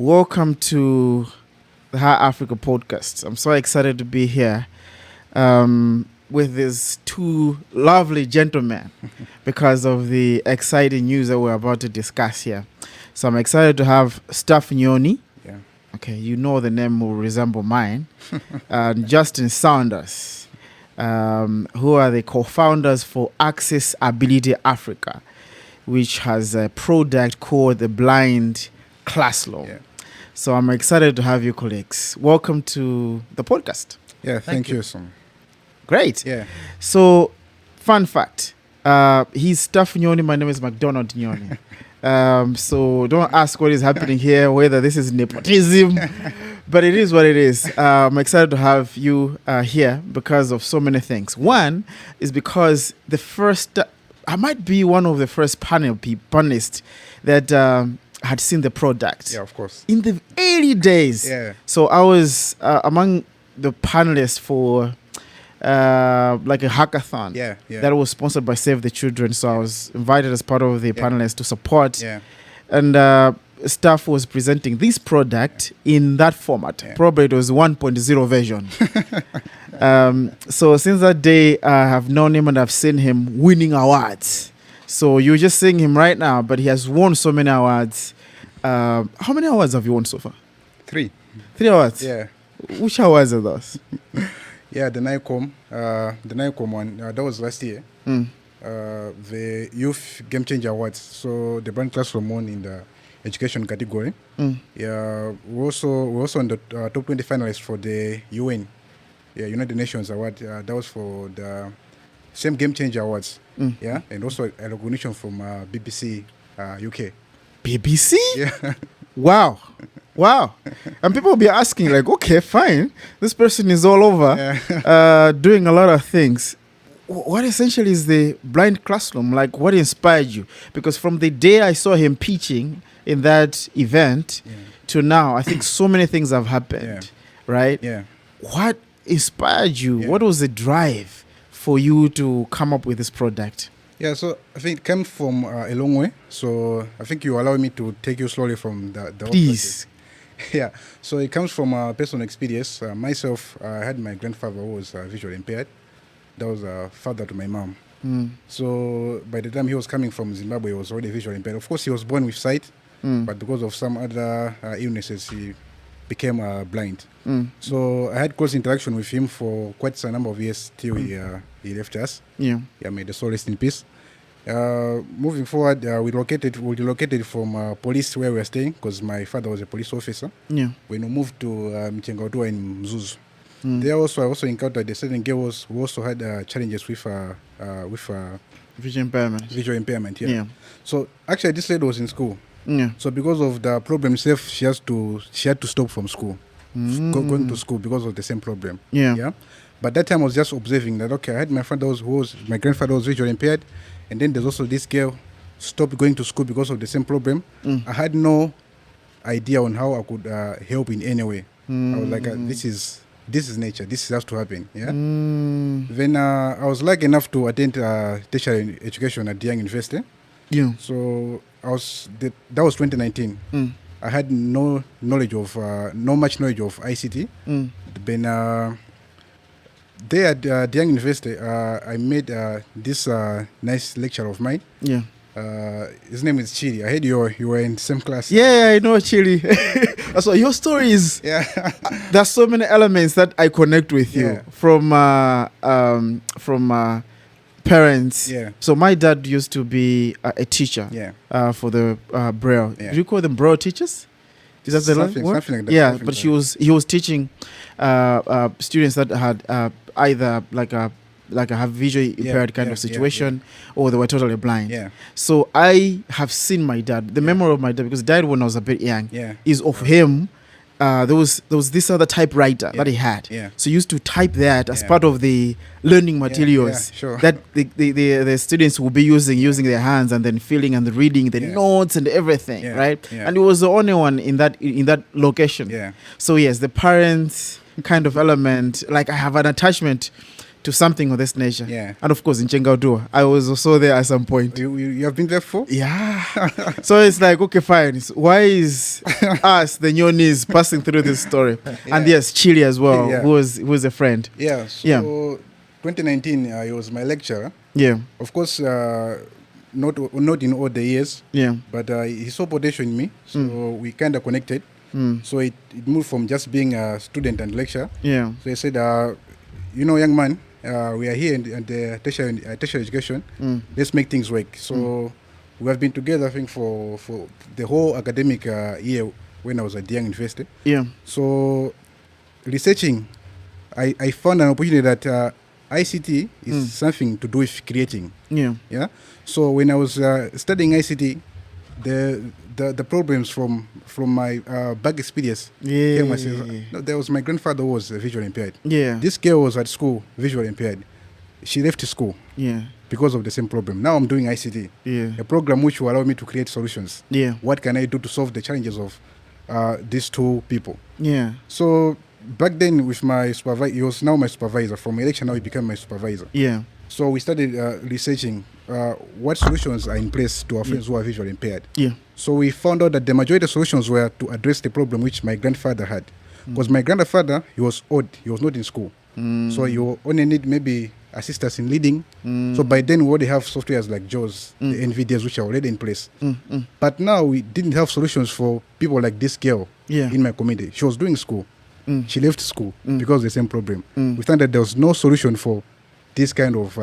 welcome to the High Africa podcast. I'm so excited to be here with these two lovely gentlemen because of the exciting news that we're about to discuss here. So I'm excited to have Nyoni. Yeah. Okay, you know the name will resemble mine. And Justin Saunders, who are the co-founders for Accessibility Africa, which has a product called the Blind Classroom. Yeah. So I'm excited to have you colleagues. Welcome to the podcast. Yeah, thank you, son. Great. Yeah. So, fun fact. He's Nyoni. My name is McDonald Nyoni. So don't ask what is happening here, whether this is nepotism, but it is what it is. I'm excited to have you here because of so many things. One is because I might be one of the first panelists that had seen the product. Yeah, of course. In the early days. Yeah. So I was among the panelists for like a hackathon that was sponsored by Save the Children. So I was invited as part of the panelists to support. Yeah. And staff was presenting this product in that format. Yeah. Probably it was 1.0 version. So since that day, I have known him and I've seen him winning awards. So you're just seeing him right now, but he has won so many awards. How many awards have you won so far? 3. 3 awards? Yeah. Which awards are those? Yeah, the NICOM one, that was last year. The Youth Game Changer Awards. So the Blind Classroom won in the education category. Yeah, we're also in the top 20 finalists for the UN, United Nations Award. That was for the same Game Changer Awards. Yeah, and also a recognition from BBC UK. BBC? Yeah. Wow. And people will be asking, like, okay, fine. This person is all over doing a lot of things. What essentially is the Blind Classroom? Like, what inspired you? Because from the day I saw him pitching in that event to now, I think so many things have happened, right? Yeah. What inspired you? Yeah. What was the drive for you to come up with this product? Yeah, so I think it came from a long way. So I think you allow me to take you slowly from the Please. Yeah, so it comes from a personal experience. Myself, I had my grandfather who was visually impaired. That was a father to my mom. So by the time he was coming from Zimbabwe, he was already visually impaired. Of course, he was born with sight, but because of some other illnesses, he became blind. So I had close interaction with him for quite a number of years till he left us. Yeah. May the soul rest in peace. Moving forward, we relocated from police where we were staying because my father was a police officer. Yeah. When we moved to Mchengaudua in Mzuzu. There I also encountered a certain girl who also had challenges with Vision impairment. visual impairment. Yeah. So actually, this lady was in school. Yeah. So because of the problem itself, she had to stop from school, going to school because of the same problem. Yeah. But that time I was just observing that, okay, I had my my grandfather was visually impaired, and then there's also this girl stopped going to school because of the same problem. I had no idea on how I could help in any way. I was like, this is nature. This has to happen. Yeah. Then I was lucky enough to attend tertiary education at the Young University. Yeah. So that was 2019. I had no much knowledge of ICT. Then there at the Young University, I met this nice lecturer of mine. Yeah. His name is Chiri. I heard you were in the same class. Yeah, I know Chiri. So your story is there's so many elements that I connect with you from parents. Yeah. So my dad used to be a teacher. For the Braille. Yeah. Do you call them Braille teachers? Is that the word? Something like that. Yeah, but he was teaching students that had either like a have visually impaired kind of situation, or they were totally blind. Yeah. So I have seen my dad. The memory of my dad, because he died when I was a bit young, is of him. There was this other typewriter that he had. Yeah. So he used to type that as part of the learning materials that the students will be using their hands and then filling and reading the notes and everything, right? Yeah. And he was the only one in that location. Yeah. So yes, the parents kind of element, like I have an attachment to something of this nature. Yeah. And of course, in Chengaudua, I was also there at some point. You have been there before? Yeah. So it's like, okay, fine. So why is us, the Nyonis, passing through this story? And yes, Chile as well, Yeah. who was a friend. Yeah. So Yeah. 2019, he was my lecturer. Yeah. Of course, not in all the years, Yeah. but he saw potential in me, so we kind of connected. Mm. So it moved from just being a student and lecturer. Yeah. So he said, young man, we are here in the tertiary education. Let's make things work. So we have been together, I think, for the whole academic year when I was at the Young University. Yeah. So researching, I found an opportunity that ICT is something to do with creating. Yeah. Yeah. So when I was studying ICT, the problems from my back experience Yeah. came. I said, no, there was my grandfather was visually impaired. Yeah. This girl was at school visually impaired. She left school Yeah. because of the same problem. Now I'm doing ICT, Yeah. a program which will allow me to create solutions. Yeah. What can I do to solve the challenges of these two people? Yeah. So back then with my supervisor, he was now my supervisor. From election now he became my supervisor. Yeah. So we started researching what solutions are in place to our friends who are visually impaired. Yeah. So we found out that the majority of solutions were to address the problem which my grandfather had. Because my grandfather, he was old, he was not in school. So you only need maybe assistance in leading. So by then we already have softwares like JAWS, the NVIDIAs, which are already in place. But now we didn't have solutions for people like this girl Yeah. in my community. She was doing school. She left school because of the same problem. We found that there was no solution for this kind of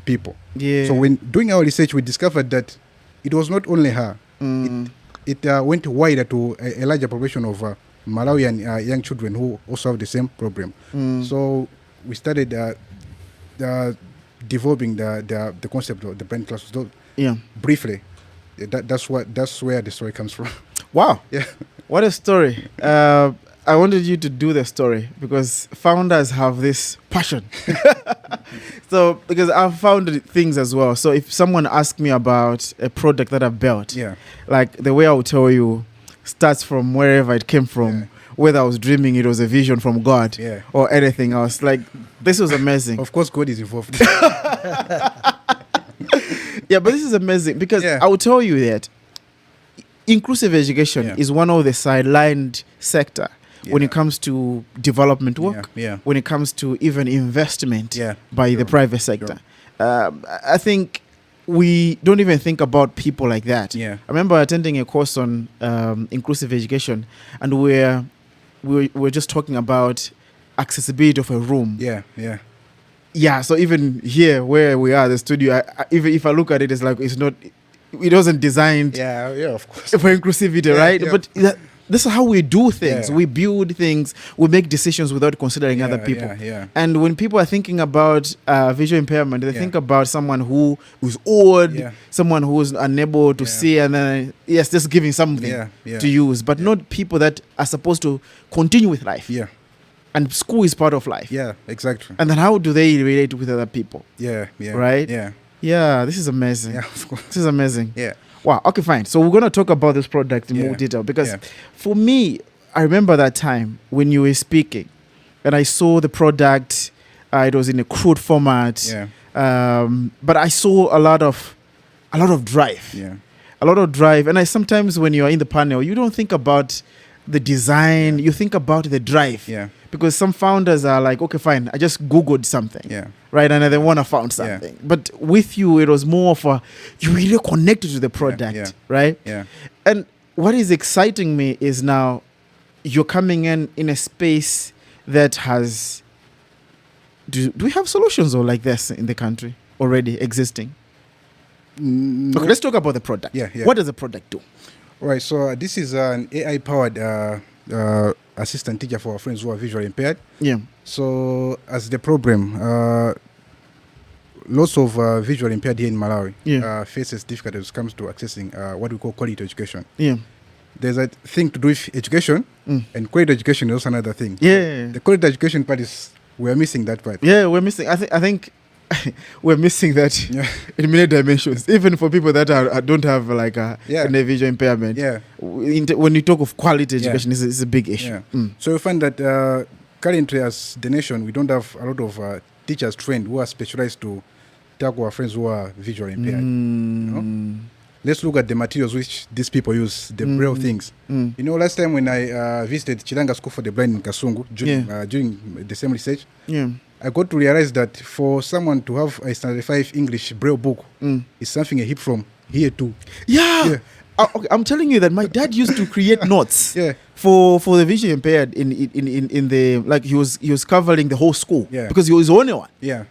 people. Yeah. So when doing our research, we discovered that it was not only her. It went wider to a larger population of Malawian young children who also have the same problem. So we started developing the concept of the brain clusters. So Yeah. briefly, that's where the story comes from. Wow. Yeah. What a story. I wanted you to do the story because founders have this passion. So, because I've found things as well. So, if someone asks me about a product that I've built, Yeah. like the way I will tell you starts from wherever it came from, Yeah. whether I was dreaming it was a vision from God Yeah. or anything else. Like, this was amazing. Of course, God is involved. Yeah, but this is amazing because Yeah. I will tell you that inclusive education Yeah. is one of the sidelined sector when Yeah. it comes to development work, Yeah. when it comes to even investment Yeah. by the Sure. private sector. I think we don't even think about people like that. Yeah. I remember attending a course on inclusive education, and we were just talking about accessibility of a room. Yeah. Yeah. Yeah, so even here where we are, the studio, even if I look at it, it's like it wasn't designed Yeah. Yeah. Of course. for inclusivity, Yeah, right? yeah. But this is how we do things. Yeah. We build things. We make decisions without considering other people. Yeah. Yeah. And when people are thinking about visual impairment, they Yeah. think about someone who is old, Yeah. someone who is unable to Yeah. see, and then yes, just giving something Yeah. Yeah. to use, but not people that are supposed to continue with life. Yeah. And school is part of life. Yeah. Exactly. And then how do they relate with other people? Yeah. Yeah. Right? Yeah. Yeah, this is amazing. Yeah. Of course. This is amazing. Yeah. Wow. Okay, fine. So we're going to talk about this product in more Yeah. detail because Yeah. for me, I remember that time when you were speaking and I saw the product. It was in a crude format. Yeah. But I saw a lot of drive. Yeah. A lot of drive. And sometimes when you are in the panel, you don't think about the design. You think about the drive. Yeah. Because some founders are like, okay, fine, I just Googled something. Yeah. Right, and they want to found Yeah. something. But with you, it was more of you really connected to the product, yeah. right? Yeah. And what is exciting me is now you're coming in a space that has. Do we have solutions or like this in the country already existing? Okay, let's talk about the product. Yeah, yeah. What does the product do? Right. So this is an AI-powered assistant teacher for our friends who are visually impaired. Yeah. So as the problem, lots of visually impaired here in Malawi faces difficulties when it comes to accessing what we call quality education. Yeah. There's a thing to do with education, and quality education is also another thing. Yeah. The quality education part is we're missing that part. Yeah, we're missing. I think we're missing that in many dimensions. Even for people that don't have like a visual impairment. Yeah. When you talk of quality education, it's a big issue. Yeah. So we find that currently, as the nation, we don't have a lot of teachers trained who are specialized to tackle our friends who are visually impaired. You know? Let's look at the materials which these people use, the braille things. You know, last time when I visited Chilanga School for the Blind in Kasungu during the same research, I got to realize that for someone to have a standard 5 English braille book is something a hip from here too. Yeah. Okay, I'm telling you that my dad used to create notes for the visually impaired in the, like, he was covering the whole school because he was the only one.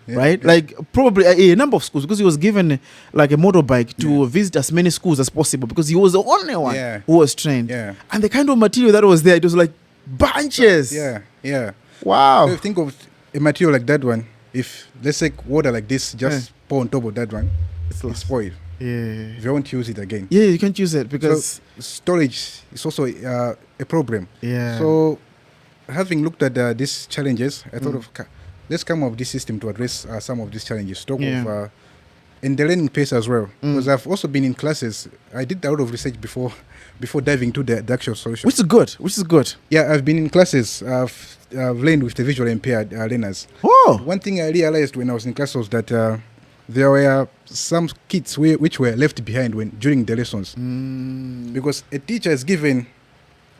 Right? Like probably a number of schools, because he was given like a motorbike to visit as many schools as possible because he was the only one who was trained. And the kind of material that was there, it was like bunches. Wow. So if you think of a material like that one, if let's say water like this just pour on top of that one, it's spoiled. You won't use it again. You can't use it because storage is also a problem. So having looked at these challenges, I thought of let's come up with this system to address some of these challenges. Talk of in the learning pace as well, because I've also been in classes. I did a lot of research before diving into the actual solution. Which is good. Yeah, I've been in classes. I've learned with the visually impaired learners. One thing I realized when I was in class was that there were some kids which were left behind during the lessons, because a teacher is given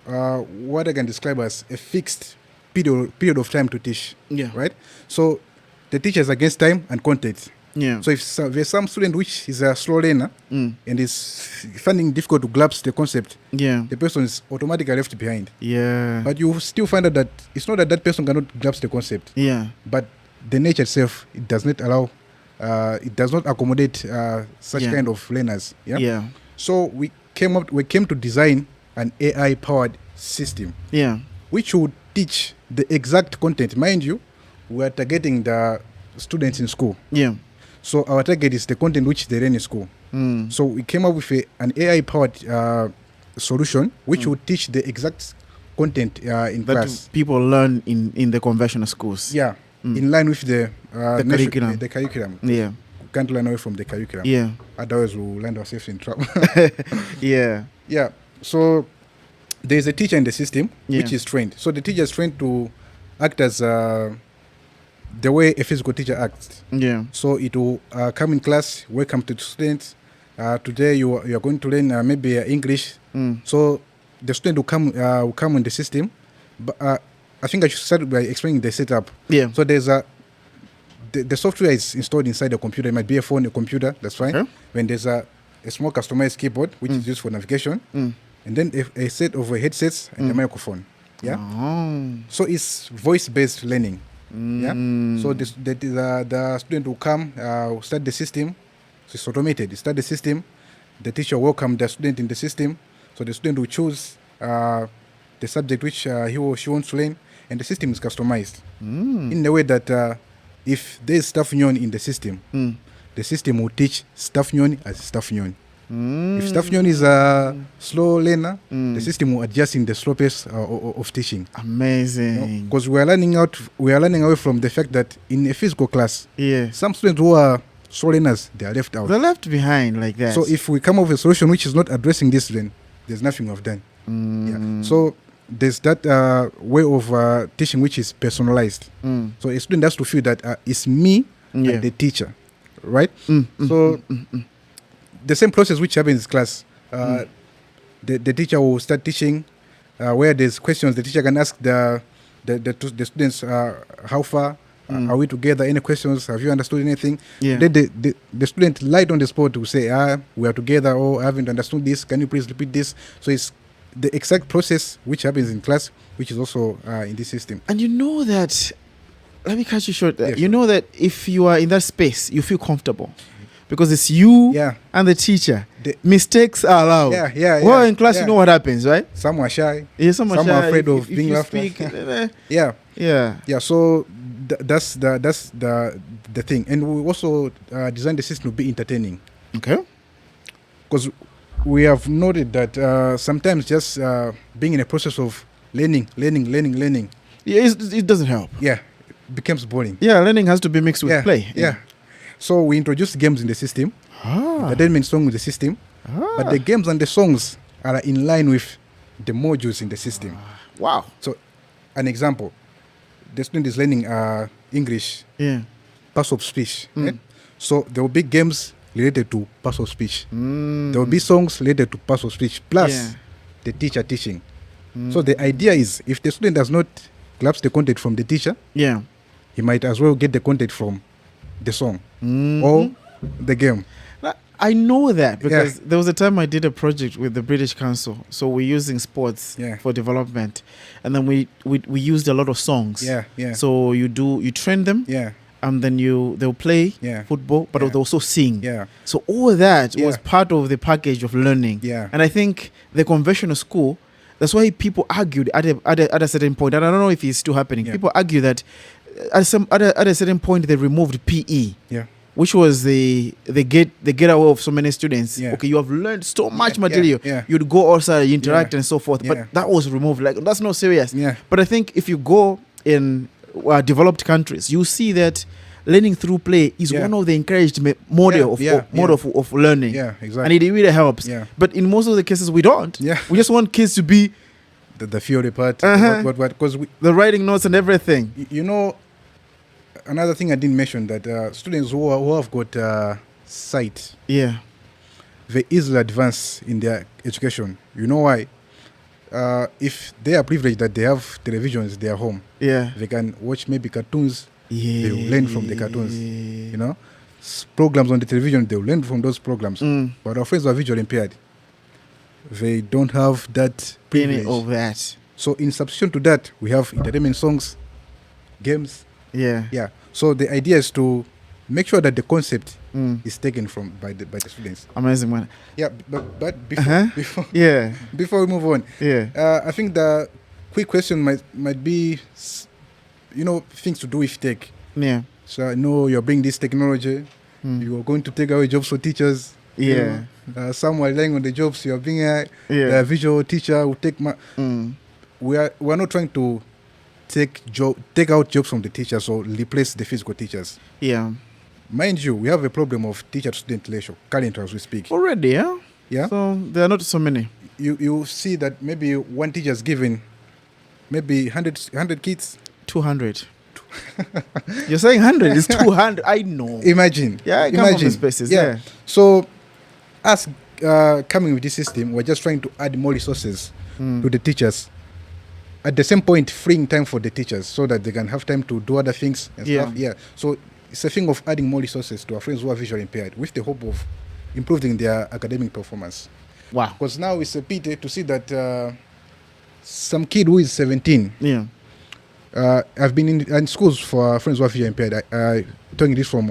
what I can describe as a fixed period of time to teach. Right. So the teacher is against time and content. So if there's some student which is a slow learner and is finding difficult to grasp the concept, the person is automatically left behind. But you still find out that it's not that person cannot grasp the concept. But the nature itself, it does not allow. It does not accommodate such kind of learners. So we came to design an AI-powered system, which would teach the exact content. Mind you, we are targeting the students in school. So our target is the content which they learn in school. So we came up with an AI-powered solution which would teach the exact content in class. People learn in the conventional schools. In line with the curriculum. The curriculum. We can't learn away from the curriculum. Otherwise, we'll land ourselves in trouble. So there's a teacher in the system which is trained. So the teacher is trained to act as the way a physical teacher acts. So it will come in class. Welcome to the students. Today you are going to learn maybe English. So the student will come in the system. But I think I should start by explaining the setup. So there's the software is installed inside the computer. It might be a phone, a computer. That's fine. When there's a small customized keyboard which is used for navigation, and then a set of headsets and a microphone. So it's voice-based learning. So the student will come, start the system. So it's automated. You start the system. The teacher will welcome the student in the system. So the student will choose the subject which he or she wants to learn, and the system is customized in the way that if there is Staff Nyoni in the system, the system will teach Staff Nyoni as Staff Nyoni. If Staff Nyoni is a slow learner, the system will adjust in the slow pace of teaching. Amazing. Because we are learning away from the fact that in a physical class, some students who are slow learners, they are left out. They're left behind like that. So if we come up with a solution which is not addressing this, then there's nothing we've done. So there's that way of teaching which is personalized. So a student has to feel that it's me and the teacher, right? So the same process which happens in class, the teacher will start teaching. Where there's questions, the teacher can ask the students how far are we together, any questions, have you understood anything? Then the student light on the spot will say, we are together, or I haven't understood this, can you please repeat this? So it's the exact process which happens in class, which is also in this system. And you know that, let me cut you short. You know that if you are in that space, you feel comfortable because it's you and the teacher. Mistakes are allowed. Well, in class, you know what happens, right? Some are shy. Some are afraid of being laughed at. So that's the thing. And we also designed the system to be entertaining. Because we have noted that sometimes just being in a process of learning, it doesn't help. It becomes boring. Learning has to be mixed with play. So we introduced games in the system. Entertainment song with the system. But the games and the songs are in line with the modules in the system. Wow. So an example, the student is learning English. parts of speech. So there will be games related to parts of speech. There will be songs related to parts of speech, plus the teacher teaching. So the idea is, if the student does not grasp the content from the teacher, he might as well get the content from the song or the game. I know that because there was a time I did a project with the British Council. So we're using sports for development, and then we used a lot of songs. So you train them, and then they'll play football, but they'll also sing. So all of that was part of the package of learning. And I think the conventional school, that's why people argued at a certain point, and I don't know if it's still happening. People argue that at a certain point they removed PE. Which was the get away of so many students. Okay, you have learned so much material. You'd go outside, you interact and so forth. But that was removed. Like, that's not serious. But I think if you go in developed countries, you see that learning through play is one of the encouraged model of learning. Exactly. And it really helps. But in most of the cases, we don't. We just want kids to be the theory part, because the writing notes and everything. You know, another thing I didn't mention, that students who have got sight, they easily advance in their education. You know why? If they are privileged that they have televisions in their home, they can watch maybe cartoons. They will learn from the cartoons. You know, programs on the television, they will learn from those programs. But our friends who are visually impaired, they don't have that privilege. Any of that. So in substitution to that, we have entertainment songs, games. So the idea is to make sure that the concept is taken from by the students. Amazing, man. But before we move on, I think the quick question might be, you know, things to do with tech. So I know you're bringing this technology. You are going to take away jobs for teachers. You know, some are relying on the jobs. You are being a visual teacher will take we are not trying to take out jobs from the teachers or replace the physical teachers. Mind you, we have a problem of teacher-student ratio currently as we speak. Already, So there are not so many. You see that maybe one teacher is given maybe 100 kids. 200. You're saying 100? It's 200. I know. Imagine. I come from the spaces. So us coming with this system, we're just trying to add more resources to the teachers. At the same point, freeing time for the teachers so that they can have time to do other things and stuff. So it's a thing of adding more resources to our friends who are visually impaired with the hope of improving their academic performance. Wow. Because now it's a pity to see that some kid who is 17. I've been in schools for friends who are visually impaired. Talking this from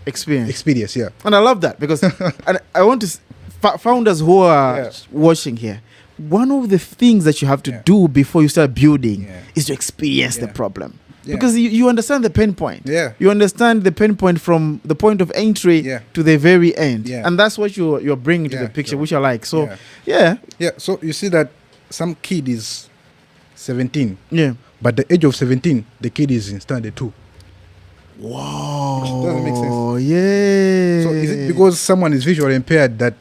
experience. And I love that because and I want to founders who are watching here. One of the things that you have to do before you start building is to experience the problem. Because you understand the pain point. You understand the pain point from the point of entry to the very end. And that's what you're bringing to the picture, which I like. So, So you see that some kid is 17. But the age of 17, the kid is in standard 2. Wow. Doesn't make sense. So is it because someone is visually impaired that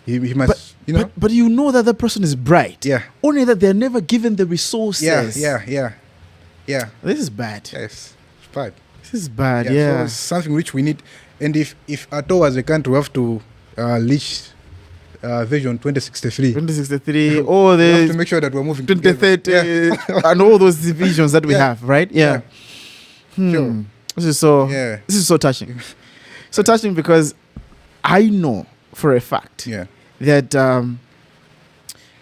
he must... But you know that person is bright. Only that they're never given the resources. This is bad. Yes, it's bad. This is bad. So it's something which we need. And if at all as a country we have to reach Vision 2063. 2063. All we have to make sure that we're moving 2030 and all those divisions that we have, right? Sure. This is so touching. So touching because I know for a fact that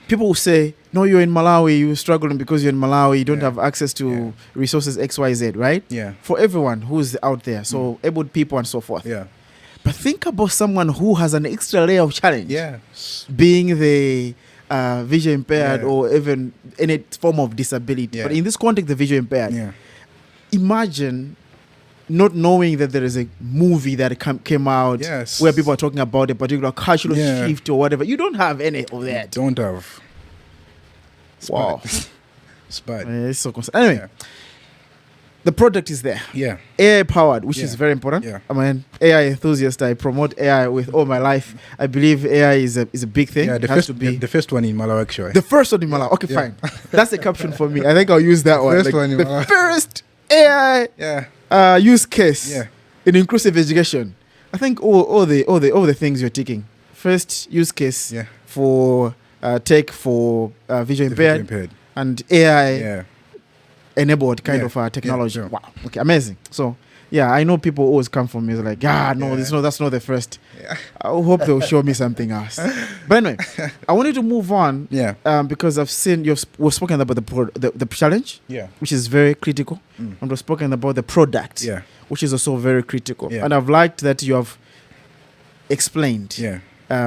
people will say, no, you're in Malawi, you're struggling because you're in Malawi, you don't have access to resources XYZ, right? For everyone who's out there, so able people and so forth. But think about someone who has an extra layer of challenge, being the visually impaired or even any form of disability. But in this context, the visually impaired, imagine not knowing that there is a movie that came out where people are talking about a particular cultural shift or whatever. You don't have any of that. Don't have. It's wow. bad. It's bad. It's so concerned. Anyway, the product is there. AI powered, which is very important. I'm an AI enthusiast. I promote AI with all my life. I believe AI is a big thing. The first one in Malawi, actually. The first one in Malawi. Okay, fine. That's the caption for me. I think I'll use that one. First one in Malawi. The first AI use case in inclusive education, I think all the things you're taking. First use case Yeah. for tech for visual The visual impaired and AI enabled kind Yeah, of technology. yeah. Wow. Okay, amazing. So yeah, I know people always come from me like, that's not the first. Yeah. I hope they'll show me something else. But anyway, I wanted to move on. Yeah. Because I've seen we've spoken about the challenge, Yeah. which is very critical, Mm. and we've spoken about the product, Yeah. which is also very critical. Yeah. And I've liked that you have explained. Yeah.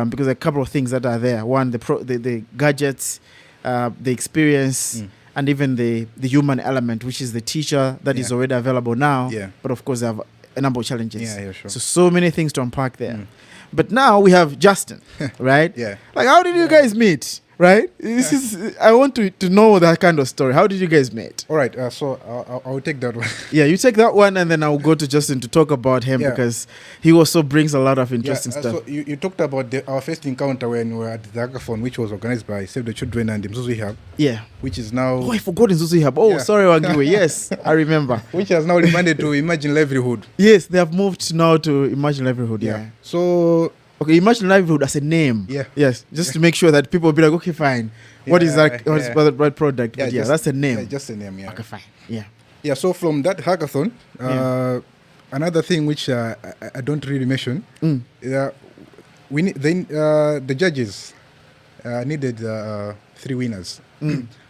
Because a couple of things that are there. One, the gadgets, the experience, and even the human element, which is the teacher that is already available now. Yeah. But of course, they have a number of challenges. Yeah, sure. So many things to unpack there. But now we have Justin, right? Yeah. Like, how did you guys meet? Right? This is. I want to know that kind of story. How did you guys meet? All right. So I'll take that one. Yeah, you take that one, and then I'll go to Justin to talk about him because he also brings a lot of interesting stuff. So you talked about our first encounter when we were at the hackathon, which was organized by Save the Children and the Mzuzu Hub. Yeah. Which is now. Oh, I forgot Nzuzu Hub. Oh, Yeah. sorry, Wangiwe. Yes, I remember. Which has now remanded to Imagine Livelihood. Yes, they have moved now to Imagine Livelihood. Yeah. So. Okay, Imagine Livelihood as a name. Yeah. Yes, just to make sure that people will be like, okay, fine. What is that? What is the right product? But yeah, that's a name. Yeah, just a name. Yeah. Okay, fine. Yeah. Yeah. So from that hackathon, another thing which I don't really mention, we the judges needed 3 winners.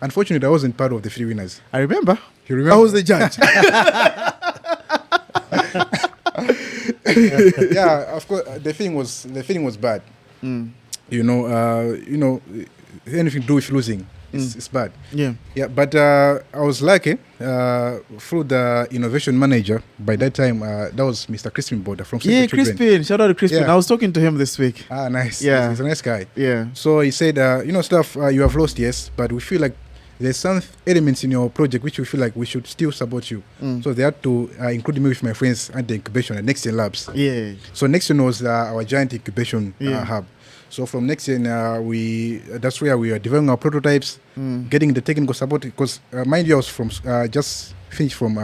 Unfortunately, I wasn't part of the 3 winners. I remember. You remember? I was the judge. Yeah, of course. The feeling was bad. You know, anything to do with losing, it's bad. Yeah. Yeah, but I was lucky through the innovation manager. By that time, that was Mr. Crispin Boda from Save the Children. Crispin. Shout out to Crispin. Yeah. I was talking to him this week. Ah, nice. Yeah. He's a nice guy. Yeah. So he said, stuff you have lost, yes, but we feel like there's some elements in your project which we feel like we should still support you. So they had to include me with my friends at the incubation at Next Gen Labs. Yeah. So Next Gen was our giant incubation hub. So from Next Gen, that's where we are developing our prototypes, getting the technical support. Because mind you, I was from just finished from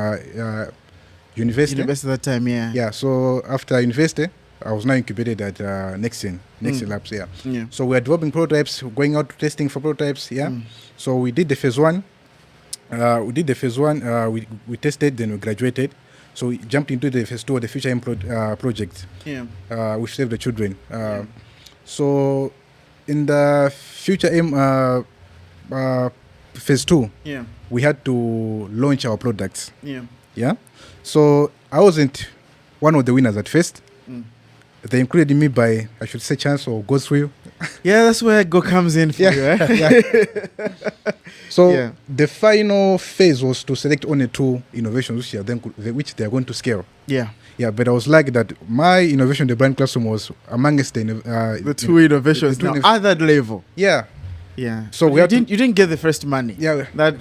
university. University at that time, yeah. Yeah. So after university, I was now incubated at Next Gen Labs. Yeah. So we are developing prototypes, going out to testing for prototypes. Yeah. So we did the phase 1. We tested, then we graduated. So we jumped into the phase 2 of the Future M project. Yeah. Which Save the Children. So in the Future M phase 2, we had to launch our products. Yeah. So I wasn't one of the winners at first. They included me by, I should say, chance or God's will. Yeah, that's where Go comes in for you, eh? So the final phase was to select only 2 innovations which they are going to scale. Yeah. Yeah, but I was lucky that my innovation, the brand classroom, was amongst the 2 innovations now at that level. Yeah. Yeah. So you didn't get the first money. Yeah. That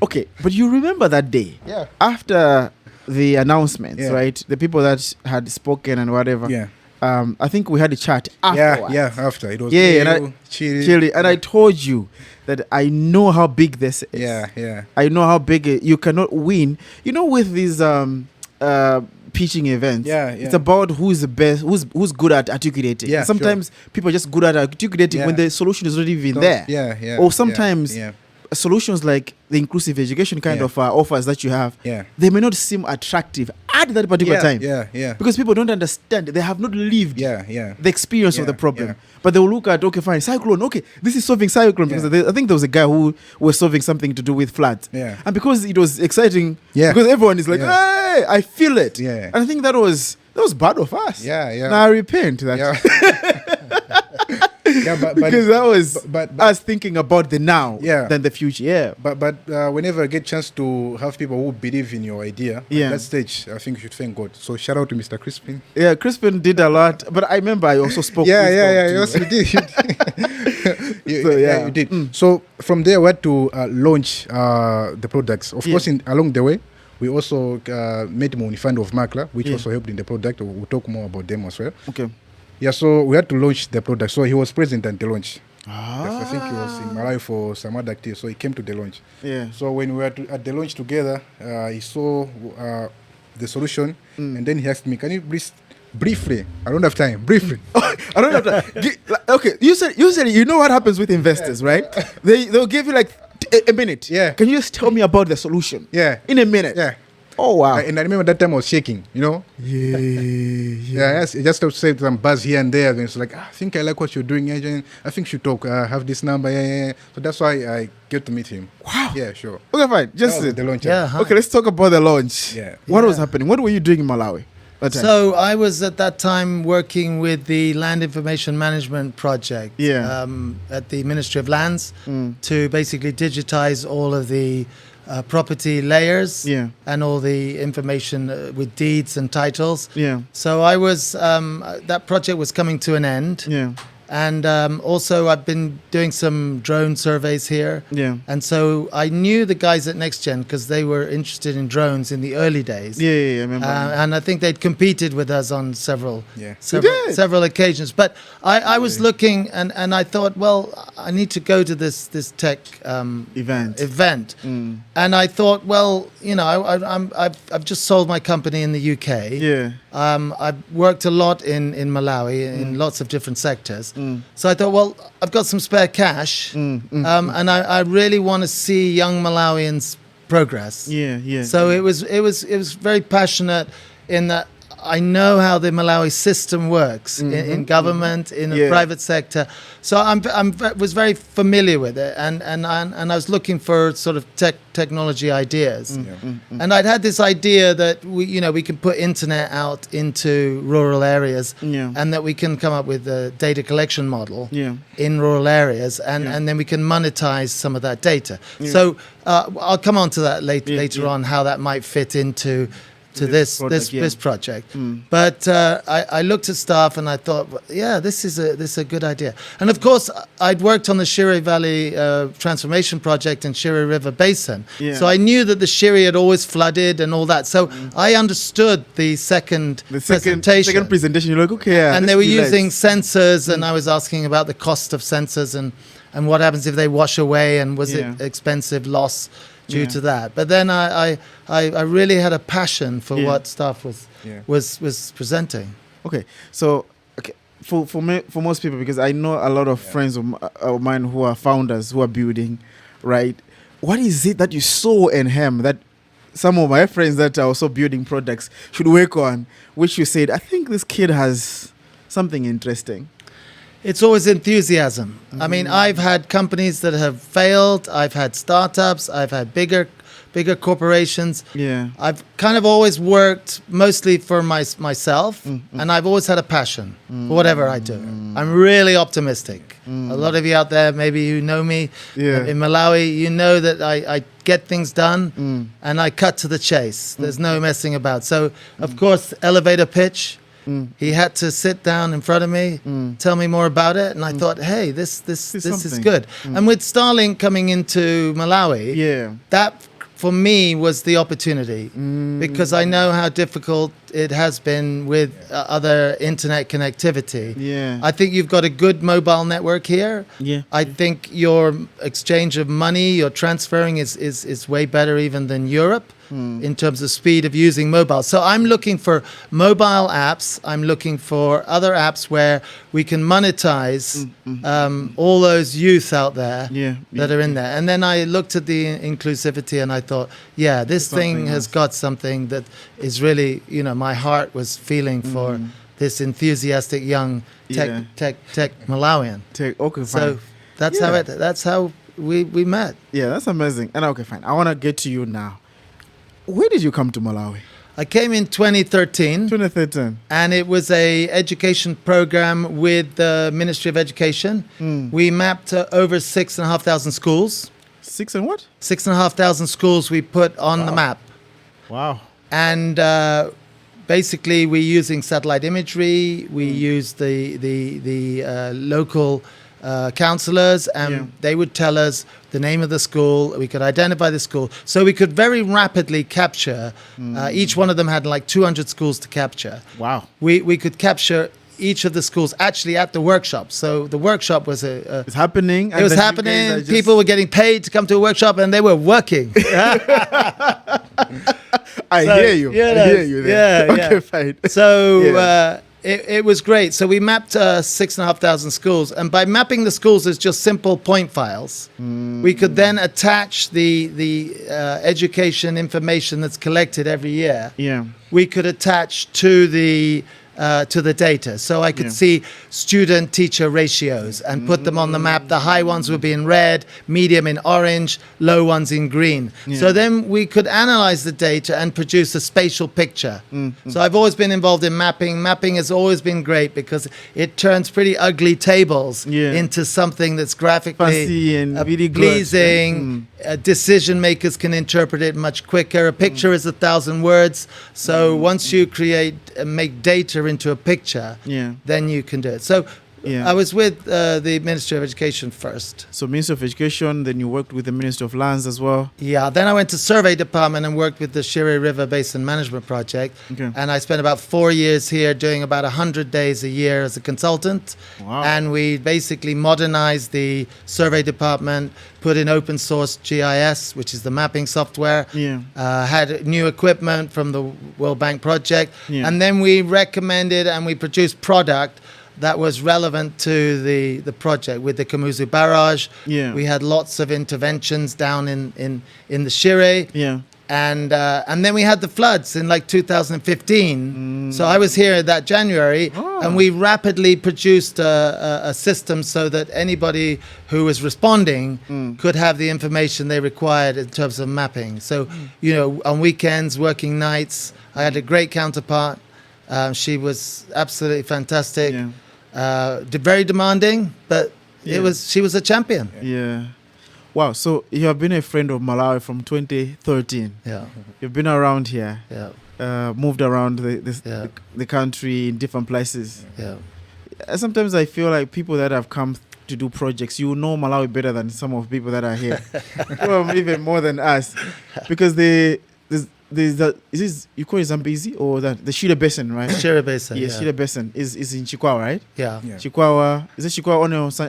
okay, but you remember that day? Yeah. After the announcements, right? The people that had spoken and whatever. Yeah. I think we had a chat afterwards. Yeah, after. It was Chili. And I told you that I know how big this is. Yeah. I know how big you cannot win. You know, with these pitching events, it's about who's the best, who's good at articulating. Yeah, sometimes people are just good at articulating when the solution is not even there. Yeah. Or sometimes solutions like the inclusive education kind of offers that you have, they may not seem attractive at that particular time. Yeah. Because people don't understand. They have not lived the experience of the problem. Yeah. But they will look at, okay, fine, cyclone. Okay, this is solving cyclone. Because I think there was a guy who was solving something to do with floods. Yeah. And because it was exciting, because everyone is like, hey, I feel it. Yeah. And I think that was bad of us. Yeah. Now I repent that. But because that was us thinking about the now than the future. Yeah. But whenever I get chance to have people who believe in your idea, at that stage, I think you should thank God. So shout out to Mr. Crispin. Yeah, Crispin did a lot. But I remember I also spoke with Yes, you did. You did. So from there, we had to launch the products. Of course, along the way, we also made Money Fund of Makla, which also helped in the product. We'll talk more about them as well. Okay. Yeah, so we had to launch the product. So he was present at the launch. Yes, I think he was in Malawi for some other activity, so he came to the launch. Yeah. So when we were at the launch together, he saw the solution, and then he asked me, "Can you please briefly? I don't have time. Briefly." I don't know. Okay, you said you know what happens with investors, right? They'll give you like a minute. Yeah. Can you just tell me about the solution? Yeah. In a minute. Yeah. Oh wow. And I remember that time I was shaking, you know. Yeah. Yes, just to say some buzz here and there. Then it's like, I think I like what you're doing, agent. I think you should talk. Have this number. Yeah. So that's why I get to meet him. Wow. Yeah, sure. Okay, fine. Just That was the launch. Yeah. Huh. okay. Let's talk about the launch. Yeah. What was happening? What were you doing in Malawi? That time? So I was at that time working with the Land Information Management Project at the Ministry of Lands to basically digitize all of the property layers and all the information with deeds and titles. Yeah. So I was that project was coming to an end. Yeah. And also I've been doing some drone surveys here. Yeah. And so I knew the guys at NextGen because they were interested in drones in the early days. Yeah. I remember. And I think they'd competed with us on several occasions. But I was looking and I thought, well, I need to go to this tech event. And I thought, well, you know, I've just sold my company in the UK. Yeah. I've worked a lot in Malawi in lots of different sectors. So I thought, well, I've got some spare cash, and I really want to see young Malawians progress. Yeah. So it was very passionate in that I know how the Malawi system works in government, in the private sector. So I was very familiar with it, and I was looking for sort of technology ideas. And I'd had this idea that we can put internet out into rural areas, and that we can come up with a data collection model in rural areas, and then we can monetize some of that data. So I'll come on to that later on, how that might fit into this project. But I looked at stuff and I thought, yeah, this is a good idea. And of course, I'd worked on the Shire Valley transformation project in Shire River Basin. So I knew that the Shire had always flooded and all that. So I understood the second presentation. Second presentation, you're like, okay. And they were using sensors, and I was asking about the cost of sensors and what happens if they wash away, and was it expensive loss due to that. But then I really had a passion for what staff was presenting. Okay, so for most people, because I know a lot of friends of mine who are founders, who are building, right? What is it that you saw in him that some of my friends that are also building products should work on, which you said, I think this kid has something interesting? It's always enthusiasm. I mean, I've had companies that have failed. I've had startups. I've had bigger corporations. Yeah. I've kind of always worked mostly for myself, and I've always had a passion for whatever I do. I'm really optimistic. A lot of you out there, maybe who know me in Malawi, you know that I get things done, and I cut to the chase. There's no messing about. So, of course, elevator pitch. He had to sit down in front of me, tell me more about it, and I thought, hey, this is good. And with Starlink coming into Malawi, that for me was the opportunity, because I know how difficult it has been with other internet connectivity. I think you've got a good mobile network here. I think your exchange of money, your transferring is way better even than Europe. In terms of speed of using mobile. So I'm looking for mobile apps. I'm looking for other apps where we can monetize all those youth out there that are in there. And then I looked at the inclusivity and I thought, yeah, this thing has got something that is really, my heart was feeling for this enthusiastic young tech Malawian. Okay, fine. So that's how we met. Yeah, that's amazing. And okay, fine. I want to get to you now. Where did you come to Malawi? I came in 2013. 2013. And it was a education program with the Ministry of Education. We mapped over 6,500 schools. 6 and what? 6,500 schools we put on the map. Wow. And basically we're using satellite imagery. We use the local counselors, and they would tell us the name of the school. We could identify the school, so we could very rapidly capture. Each one of them had like 200 schools to capture. Wow. We could capture each of the schools actually at the workshop. So the workshop was it's happening. It was happening. People were getting paid to come to a workshop, and they were working. I hear you. Yeah, I hear you there. yeah, Okay, yeah. fine. So Yeah. it was great. So we mapped 6,500 schools, and by mapping the schools as just simple point files, we could then attach the education information that's collected every year. Yeah. We could attach to the data. So I could Yeah. see student-teacher ratios and put them on the map. The high ones would be in red, medium in orange, low ones in green. Yeah. So then we could analyze the data and produce a spatial picture. So I've always been involved in mapping. Mapping has always been great because it turns pretty ugly tables Yeah. into something that's graphically Fancy and really good. pleasing. Decision makers can interpret it much quicker. A picture is 1,000 words. So once you make data into a picture, Yeah. then you can do it. So Yeah. I was with the Ministry of Education first. So Minister of Education, then you worked with the Minister of Lands as well. Yeah, then I went to Survey Department and worked with the Shire River Basin Management Project. Okay. And I spent about 4 years here doing about 100 days a year as a consultant. Wow. And we basically modernized the Survey Department, put in open source GIS, which is the mapping software. Yeah. Had new equipment from the World Bank project. Yeah. And then we recommended and we produced product that was relevant to the project with the Kamuzu Barrage. Yeah. We had lots of interventions down in the Shire. Yeah. And then we had the floods in like 2015. So I was here that January, and we rapidly produced a system so that anybody who was responding could have the information they required in terms of mapping. So, you know, on weekends, working nights, I had a great counterpart. She was absolutely fantastic. Yeah. Very demanding, but Yeah. she was a champion. Yeah. Wow. So you have been a friend of Malawi from 2013. Yeah, You've been around here, yeah, moved around Yeah. the country in different places. yeah. Sometimes I feel like people that have come to do projects, you know Malawi better than some of the people that are here. Well, even more than us, because there's that. Is this you call it Zambezi or that the Shire Basin, right? Shire Basin. Yes, yeah. Shire Basin is in Chikwawa, right? Yeah. Yeah. Chikwawa, is it Chikwawa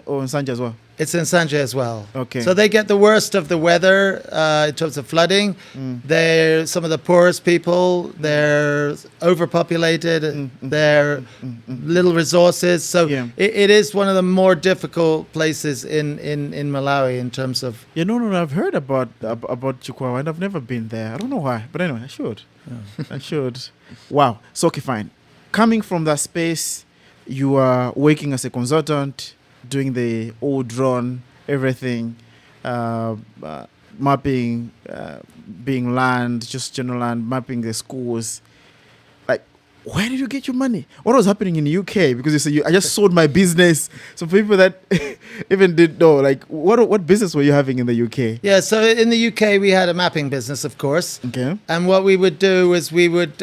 on Sanja as well? It's in Sanje as well. Okay. So they get the worst of the weather in terms of flooding. They're some of the poorest people. They're overpopulated. They're little resources. So Yeah. it is one of the more difficult places in Malawi in terms of. Yeah, no, I've heard about Chikwawa and I've never been there. I don't know why, but anyway, I should. I should. Wow. So okay, fine. Coming from that space, you are working as a consultant, doing the all drone, everything, mapping, being land, just general land, mapping the schools. Like, where did you get your money? What was happening in the UK? Because you said I just sold my business. So for people that even didn't know, like, what business were you having in the UK? Yeah, so in the UK we had a mapping business, of course. Okay. And what we would do is we would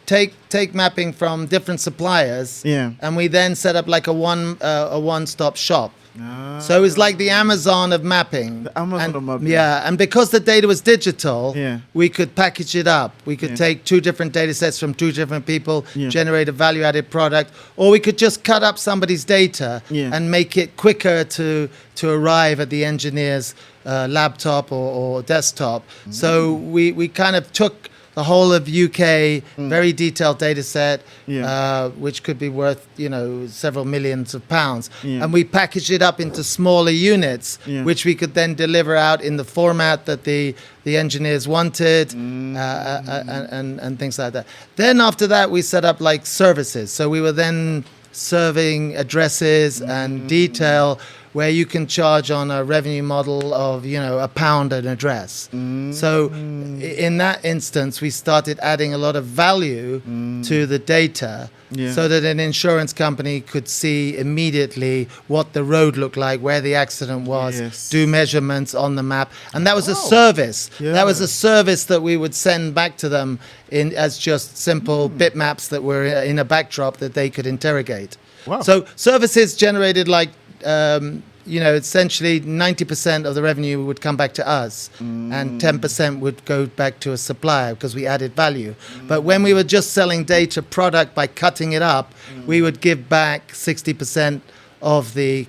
take mapping from different suppliers. Yeah. And we then set up like a one-stop shop. So it was like the Amazon of mapping. The Amazon And- of mapping. Yeah, and because the data was digital, Yeah. we could package it up. We could Yeah. take two different data sets from two different people, Yeah. generate a value-added product, or we could just cut up somebody's data Yeah. and make it quicker to arrive at the engineer's laptop or desktop. So we kind of took the whole of UK, very detailed data set, Yeah. which could be worth, several millions of pounds. Yeah. And we packaged it up into smaller units, Yeah. which we could then deliver out in the format that the engineers wanted, and things like that. Then after that, we set up like services. So we were then serving addresses and detail where you can charge on a revenue model of, £1 an address. So in that instance, we started adding a lot of value to the data Yeah. so that an insurance company could see immediately what the road looked like, where the accident was, Yes. do measurements on the map. And that was a service. Yeah. That was a service that we would send back to them as just simple bitmaps that were in a backdrop that they could interrogate. Wow. So services generated like, essentially 90% of the revenue would come back to us and 10% would go back to a supplier because we added value. But when we were just selling data product by cutting it up, we would give back 60% of the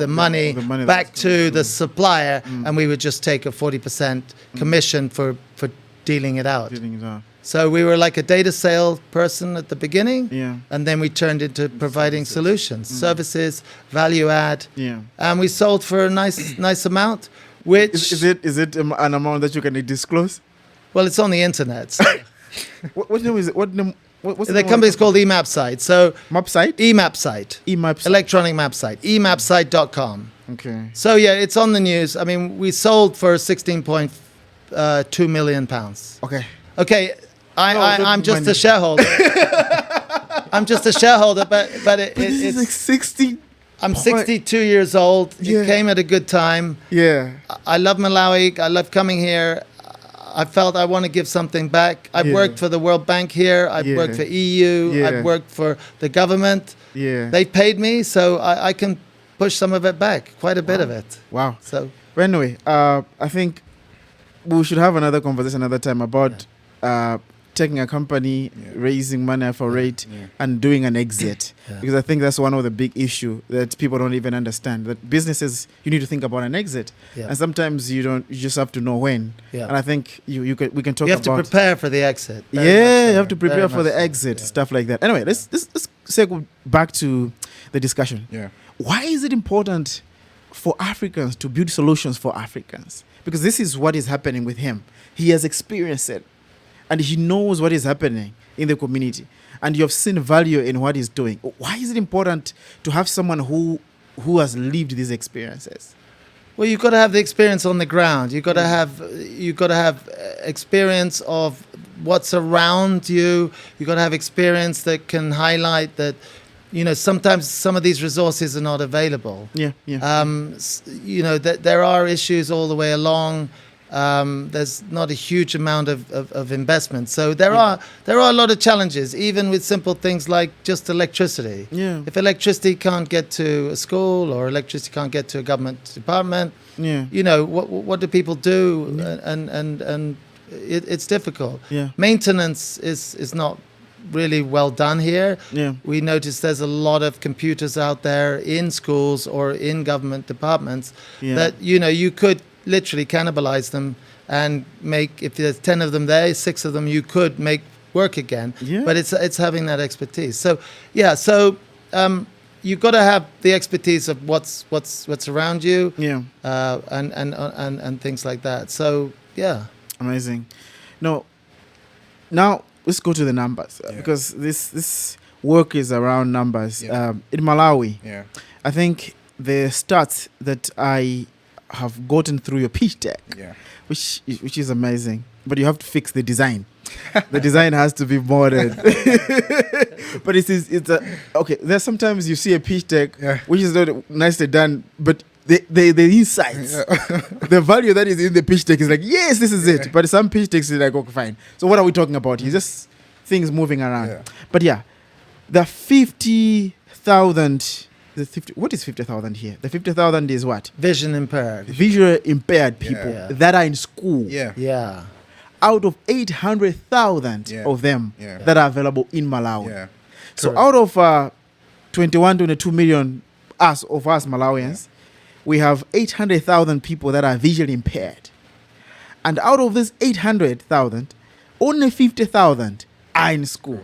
money the money back that's to the supplier, and we would just take a 40% commission for dealing it out. Dealing it out. So we were like a data sale person at the beginning, Yeah. and then we turned into providing solutions, services, value add, Yeah. and we sold for a nice amount. Which Is it an amount that you can disclose? well, it's on the internet. So What name is it? What name? What's the name of company's called eMap Site. So Map site? eMap Site, eMaps. electronic map site, emapsite.com. Okay. So yeah, it's on the news. I mean, we sold for 16.2 million pounds. Okay. Okay, No, don't I'm just mind a me. shareholder. I'm just a shareholder, but This is like it's. 60. I'm 62 years old. Yeah. It came at a good time. Yeah. I love Malawi. I love coming here. I felt I want to give something back. I've Yeah. worked for the World Bank here. I've Yeah. worked for EU. Yeah. I've worked for the government. Yeah. They paid me, so I can push some of it back, quite a bit of it. Wow. So But anyway, I think we should have another conversation another time about taking a company, raising money for it, and doing an exit. Yeah. Because I think that's one of the big issue that people don't even understand. That businesses, you need to think about an exit, Yeah. and sometimes you don't. You just have to know when. Yeah. And I think we can talk you have about. to prepare for the exit. Very Yeah, much so. you have to prepare Very for the much so. exit, Yeah. stuff like that. Anyway, let's circle back to the discussion. Yeah. Why is it important for Africans to build solutions for Africans? Because this is what is happening with him. He has experienced it, and he knows what is happening in the community, and you have seen value in what he's doing. Why is it important to have someone who has lived these experiences? Well, you've got to have the experience on the ground. You've got to have experience of what's around you. You've got to have experience that can highlight that, sometimes some of these resources are not available. Yeah, yeah. That there are issues all the way along. There's not a huge amount of investment. So there are a lot of challenges, even with simple things like just electricity. Yeah. If electricity can't get to a school or electricity can't get to a government department, Yeah. what do people do? And it's difficult. Yeah. Maintenance is not really well done here. Yeah. We notice there's a lot of computers out there in schools or in government departments Yeah. that you could literally cannibalize them and make, if there's 10 of them there, 6 of them you could make work again. Yeah. But it's having that expertise. So you've got to have the expertise of what's around you. Yeah. And things like that. So yeah. Amazing. No. Now let's go to the numbers Yeah. because this work is around numbers. Yeah. In Malawi, Yeah. I think the stats that I have gotten through your pitch deck, Yeah. which is amazing, but you have to fix the design. The design has to be modern. But okay. There's sometimes you see a pitch deck Yeah. which is not nicely done, but the insights, the value that is in the pitch deck is like, yes, this is it. But some pitch decks is like, okay, fine. So what are we talking about here? Just things moving around. Yeah. But yeah, the 50,000. What is 50,000 here? The 50,000 is what? Vision impaired. Visually impaired people Yeah. that are in school. Yeah. Yeah. Out of 800,000 Yeah. of them Yeah. that are available in Malawi. Yeah. So Correct. out of 22 million us Malawians, we have 800,000 people that are visually impaired. And out of this 800,000, only 50,000 are in school.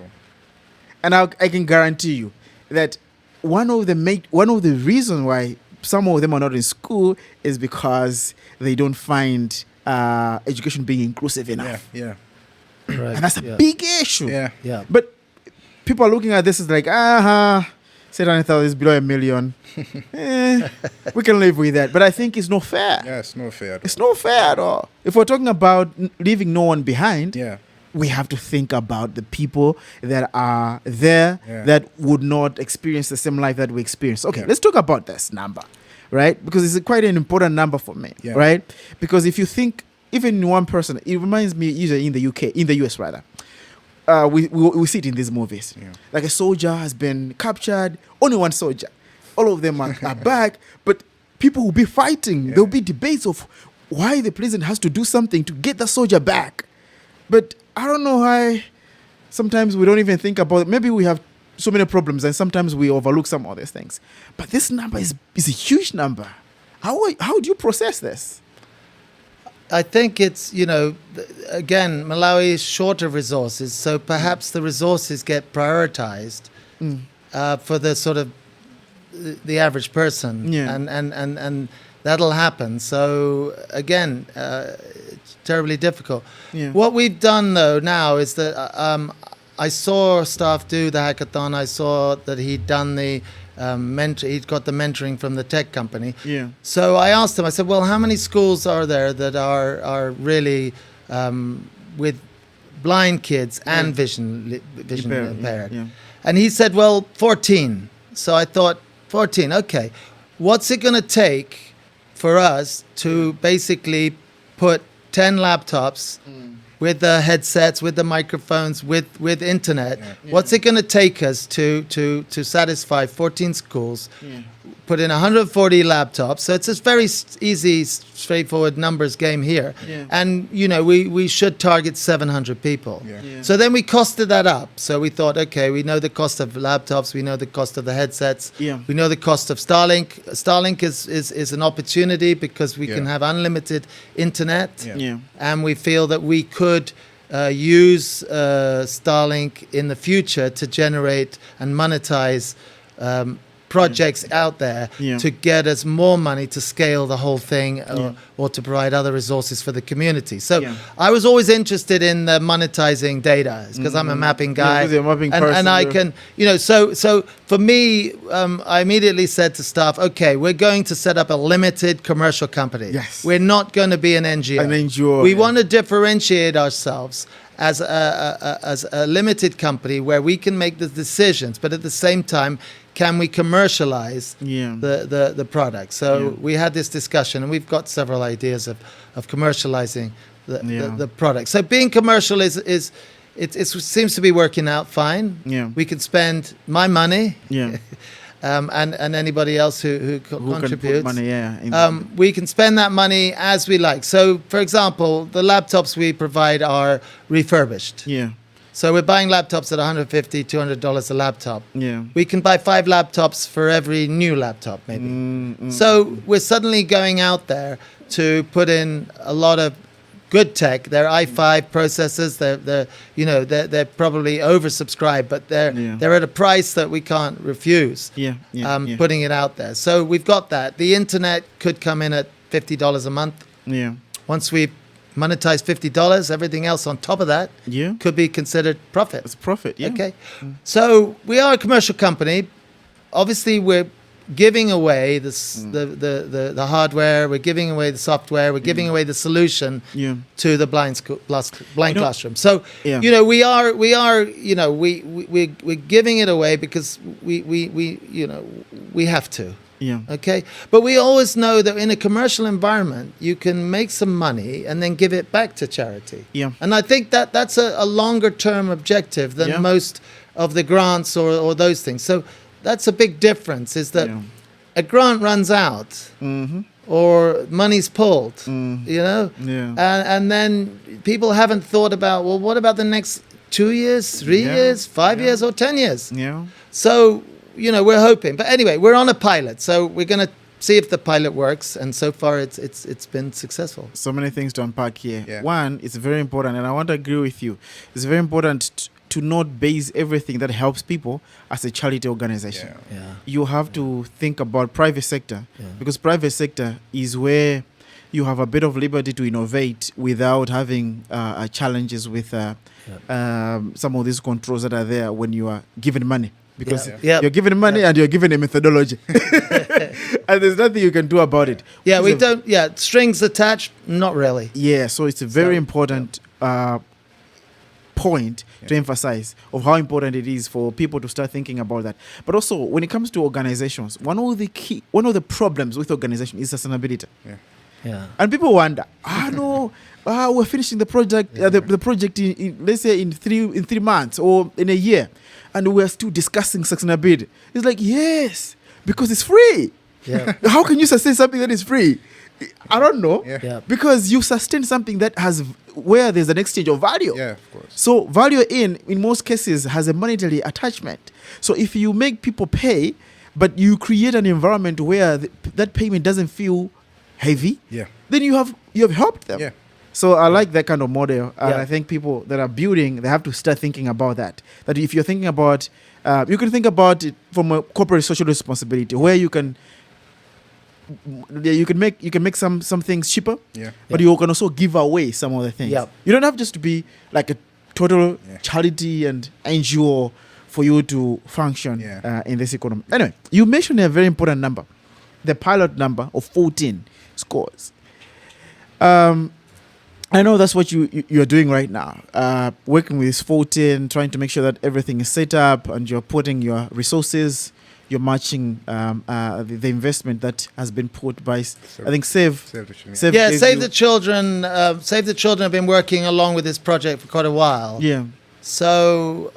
And I can guarantee you that one of the reasons why some of them are not in school is because they don't find education being inclusive enough. Yeah. Correct. And that's a Yeah. big issue. Yeah. Yeah. But people are looking at this as like, 700,000 is below 1 million. We can live with that. But I think it's not fair. Yeah. It's not fair. It's not fair at all. If we're talking about leaving no one behind, Yeah. we have to think about the people that are there Yeah. that would not experience the same life that we experience. Okay, Yeah. let's talk about this number, right? Because it's quite an important number for me, Yeah. right? Because if you think even one person, it reminds me usually in the US rather, we see it in these movies. Yeah. Like a soldier has been captured, only one soldier. All of them are back, but people will be fighting. Yeah. There'll be debates of why the president has to do something to get the soldier back. But I don't know why sometimes we don't even think about it. Maybe we have so many problems and sometimes we overlook some of these things. But this number is a huge number. How do you process this? I think it's, again, Malawi is short of resources, so perhaps the resources get prioritized for the sort of the average person, and that'll happen. So again, it's terribly difficult. Yeah. What we've done though now is that I saw staff do the hackathon. I saw that he'd done the he'd got the mentoring from the tech company. Yeah. So I asked him, I said, well, how many schools are there that are really with blind kids and vision impaired? Yeah. And he said, well, 14. So I thought, 14, okay. What's it going to take for us to basically put 10 laptops with the headsets, with the microphones, with internet? What's it going to take us to satisfy 14 schools? Put in 140 laptops, so it's a very easy, straightforward numbers game here. And we should target 700 people. So then we costed that up. So we thought, okay, we know the cost of laptops, we know the cost of the headsets, we know the cost of Starlink. Starlink is an opportunity because we can have unlimited internet, and we feel that we could use Starlink in the future to generate and monetize projects out there to get us more money to scale the whole thing, or to provide other resources for the community. So I was always interested in the monetizing data because I'm a mapping guy, you're a mapping person, and I can, so for me, I immediately said to staff, okay, we're going to set up a limited commercial company. Yes. We're not going to be an NGO. An NGO, We want to differentiate ourselves as a limited company where we can make the decisions, but at the same time, can we commercialize the product? So we had this discussion, and we've got several ideas of commercializing the product. So being commercial it seems to be working out fine. We can spend my money, and anybody else who contributes. Can put money, we can spend that money as we like. So, for example, the laptops we provide are refurbished. So we're buying laptops at $150, $200 a laptop. We can buy 5 laptops for every new laptop, maybe. So we're suddenly going out there to put in a lot of good tech. They're i5 processors. They're probably oversubscribed, but they're at a price that we can't refuse. Putting it out there. So we've got that. The internet could come in at $50 a month. Once we monetize $50, everything else on top of that could be considered profit. It's profit. Okay. So we are a commercial company. Obviously, we're giving away the hardware, we're giving away the software, we're giving away the solution to the blind classroom. So we're giving it away because we have to. Okay. But we always know that in a commercial environment, you can make some money and then give it back to charity. And I think that's a longer term objective than most of the grants or those things. So that's a big difference, is that a grant runs out or money's pulled, and then people haven't thought about, well, what about the next 2 years, 3 years, 5 years, or 10 years? So, we're hoping. But anyway, we're on a pilot, so we're going to see if the pilot works, and so far it's been successful. So many things to unpack here. One, it's very important, and I want to agree with you. It's very important to not base everything that helps people as a charity organization. You have to think about private sector, because private sector is where you have a bit of liberty to innovate without having challenges with some of these controls that are there when you are given money. Because you're given money and you're given a methodology. And there's nothing you can do about it. We don't, strings attached, not really. So it's a very important point to emphasize of how important it is for people to start thinking about that. But also, when it comes to organizations, one of the problems with organization is sustainability. And people wonder, we're finishing the project, the project in let's say in 3 months or in a year, and we're still discussing sustainability. It's like, yes, because it's free. How can you sustain something that is free? I don't know. Because you sustain something that has where there's an exchange of value. Of course. So value in most cases has a monetary attachment. So if you make people pay, but you create an environment where that payment doesn't feel heavy, Yeah. then you have helped them. Yeah. So I like that kind of model, and Yeah. I think people that are building, they have to start thinking about that. That if you're thinking about, you can think about it from a corporate social responsibility, where you can make some things cheaper, Yeah. but you can also give away some of the things. Yeah. You don't have just to be like a total Yeah. charity and NGO for you to function Yeah. in this economy. Anyway, you mentioned a very important number, the pilot number of 14 scores. I know that's what you're doing right now, working with this 14, trying to make sure that everything is set up and you're putting your resources, you're matching the investment that has been put by, I think, Save. Save the children. Save Yeah, gave Save you- the Children. Save the Children have been working along with this project for quite a while. Yeah. So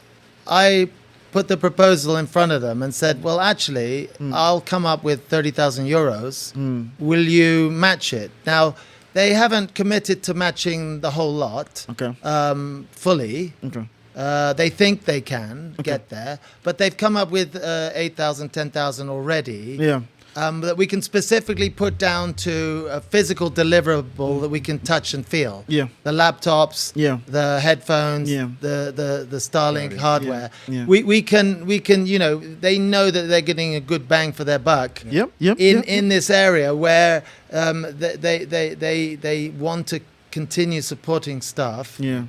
I put the proposal in front of them and said, well, actually, I'll come up with 30,000 euros. Will you match it? Now, they haven't committed to matching the whole lot Okay. fully. Okay. They think they can get there, but they've come up with 8,000, 10,000 already. Yeah. That we can specifically put down to a physical deliverable that we can touch and feel. Yeah. The laptops, Yeah. the headphones, Yeah. the Starlink Yeah. hardware. Yeah. We can they know that they're getting a good bang for their buck Yep. in this area where they want to continue supporting staff Yeah.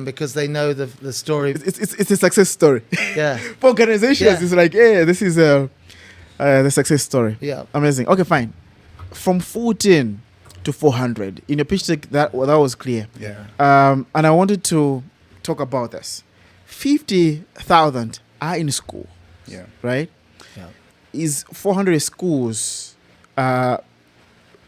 because they know the story. It's a success story. Yeah. For organizations, Yeah. it's like, hey, this is the success story. Yeah. Amazing. Okay, fine. From 14 to 400, in your pitch deck, that was clear. Yeah. And I wanted to talk about this. 50,000 are in school, Yeah. right? Yeah. Is 400 schools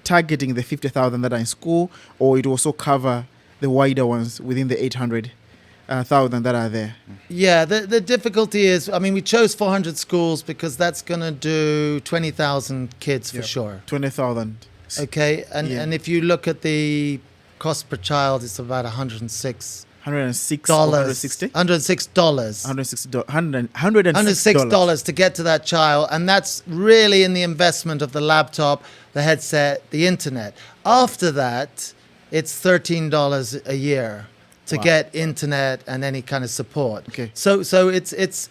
targeting the 50,000 that are in school, or it also cover the wider ones within the 800,000 that are there? Yeah, the difficulty is, I mean, we chose 400 schools because that's going to do 20,000 kids for Yep. sure. 20,000. Okay, and Yeah. and if you look at the cost per child, it's about $106. 106 or 160? $106. $106 to get to that child, and that's really in the investment of the laptop, the headset, the internet. After that, it's $13 a year to Wow. get internet and any kind of support. Okay. So it's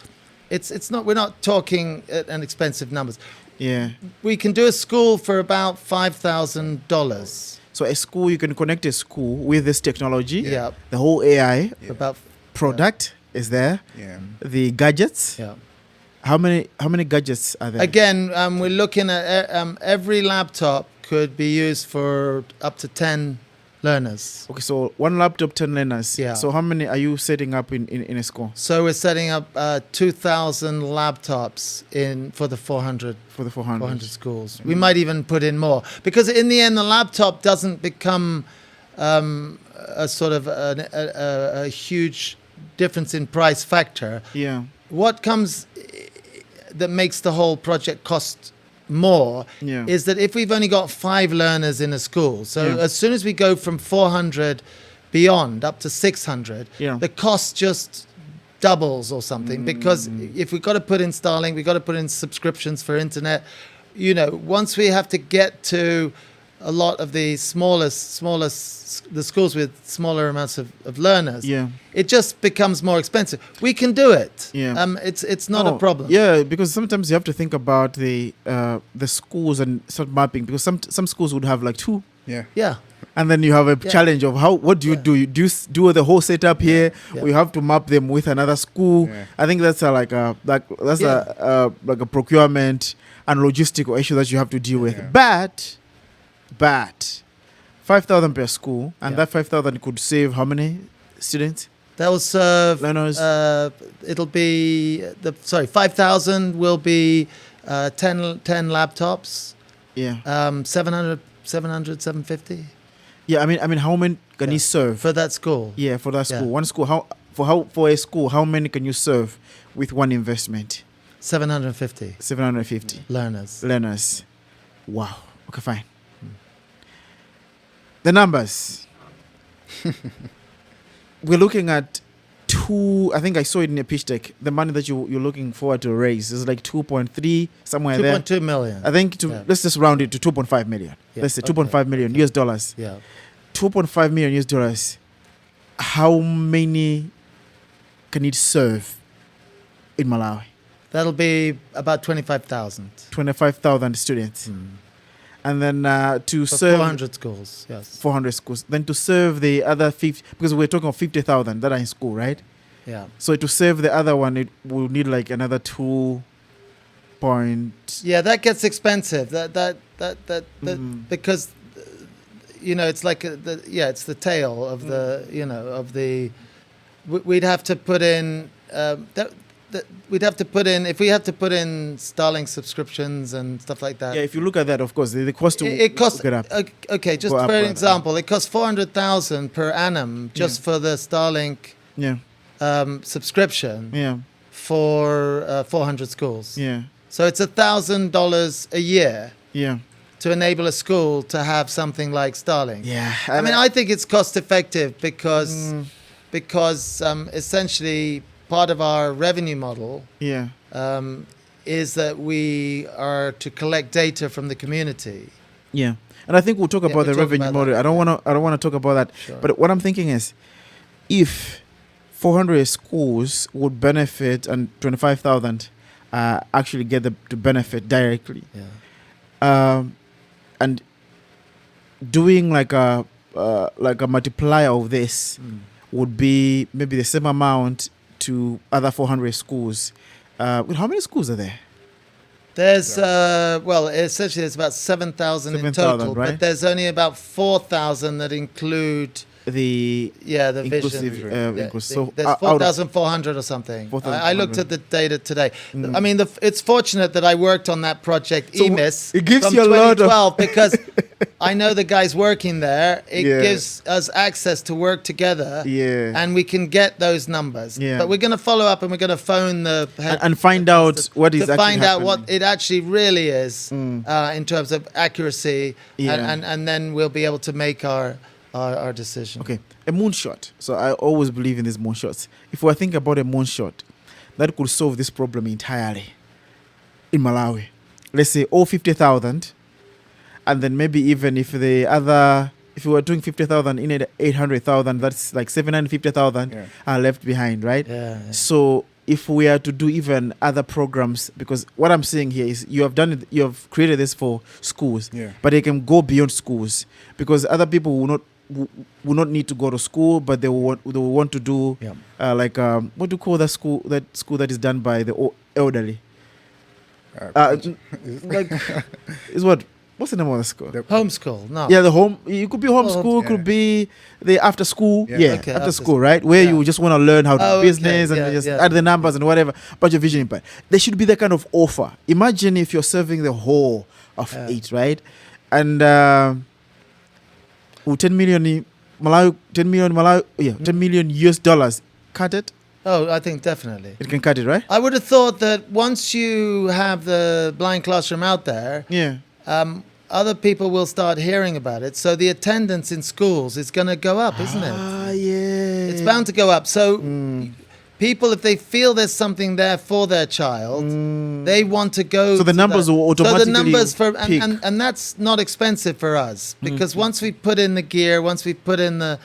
not, we're not talking an expensive numbers. Yeah. We can do a school for about $5,000. So a school, you can connect a school with this technology. Yeah. The whole AI For about product is there. Yeah. The gadgets. yeah. How many gadgets are there? Again, we're looking at every laptop could be used for up to 10 learners. Okay, so one laptop, 10 learners. Yeah. So how many are you setting up in a school So we're setting up 2,000 laptops for the 400 for the 400? 400 schools. We might even put in more because in the end, the laptop doesn't become a sort of a huge difference in price factor. Yeah. What comes that makes the whole project cost more Yeah. is that if we've only got 5 learners in a school, so Yeah. as soon as we go from 400 beyond up to 600, Yeah. the cost just doubles or something because if we've got to put in Starlink, we've got to put in subscriptions for internet. Once we have to get to a lot of the the schools with smaller amounts of learners, Yeah. it just becomes more expensive. We can do it. Yeah. It's not a Oh, problem. Yeah, because sometimes you have to think about the schools and start mapping, because some schools would have like 2, Yeah. Yeah. and then you have a Yeah. challenge of what do you Yeah. do? You do the whole setup here, Yeah. or you have to map them with another school. Yeah. I think that's like a procurement and logistical issue that you have to deal with. Yeah. But 5,000 per school, and Yeah. that 5,000 could save how many students? That will serve. Learners. It'll be 5,000 will be 10 laptops. Yeah. 700, 750 Yeah, I mean, how many can Yeah. you serve? for that school. Yeah, for that school. Yeah. One school. For a school, how many can you serve with one investment? 750 750 learners. learners. Wow. Okay, fine. The numbers. We're looking at 2 I think I saw it in a pitch deck. The money that you're looking forward to raise is like 2.3 somewhere there. 2.2 million. I think let's just round it to 2.5 million. Yeah, Let's say 2.5 million US dollars. Yeah. 2.5 million US dollars. How many can it serve in Malawi? That'll be about 25,000. 25,000 students. And then to For serve 400 schools, yes. 400 schools. Then to serve the other 50, because we're talking of 50,000 that are in school, right? Yeah. So to serve the other one, it will need like another 2 point. Yeah, that gets expensive. That because it's like it's the tail of the we'd have to put in we'd have to put in, if we had to put in Starlink subscriptions and stuff like that. Yeah, if you look at that, of course, the cost to It costs, get up. okay, just Go for up, an up. example, it costs 400,000 per annum just for the Starlink Yeah, subscription yeah, for 400 schools. yeah, So it's $1,000 a year yeah, to enable a school to have something like Starlink. yeah. I mean, I think it's cost effective because essentially part of our revenue model yeah, is that we are to collect data from the community. yeah. And I think we'll talk about the we'll talk revenue about model. that, I don't want to talk about that. Sure. But what I'm thinking is, if 400 schools would benefit and 25,000 actually get to benefit directly, Yeah. and doing like a multiplier of this would be maybe the same amount to other 400 schools. How many schools are there? There's essentially there's about 7,000 in 7,000, total, right? but there's only about 4,000 that include The the inclusive, vision. inclusive. So There's out of 4,400 or something. 4,400. I looked at the data today. I mean, it's fortunate that I worked on that project, So EMIS, it gives from you a lot of- 2012 because I know the guys working there. It Yeah. gives us access to work together, Yeah. and we can get those numbers. Yeah. But we're going to follow up and we're going to phone the head and find out what is to actually find out what happening. it actually really is in terms of accuracy, Yeah. and then we'll be able to make our decision. Okay, a moonshot. So I always believe in these moonshots. If we're thinking about a moonshot that could solve this problem entirely in Malawi, let's say all 50,000, and then maybe even if we were doing 50,000 in it, 800,000, that's like 750,000 Yeah. are left behind, right? Yeah. So if we are to do even other programs, because what I'm saying here is you have created this for schools, Yeah. but it can go beyond schools, because other people will not need to go to school, but they will want to do Yeah. what do you call that school that is done by the elderly? Like is what's the name of the school? Homeschool. No. Yeah, the home. It could be homeschool, yeah. could be the after school. Yeah. Yeah, Okay, after after school, right? Where Yeah. you just want to learn how to Oh, do okay, business and yeah, just yeah. add the numbers and whatever. But your vision impact. There should be that kind of offer. Imagine if you're serving the whole of Yeah. it, right? And 10 million Malawi, 10 million US dollars. Cut it. Oh, I think definitely. It can cut it, right? I would have thought that once you have the blind classroom out there, Yeah. other people will start hearing about it. So the attendance in schools is going to go up, isn't it? Ah, yeah. It's bound to go up. So people, if they feel there's something there for their child, they want to go. So the to numbers that. will So automatically the numbers peak. and that's not expensive for us because once we put in the gear, once we put in the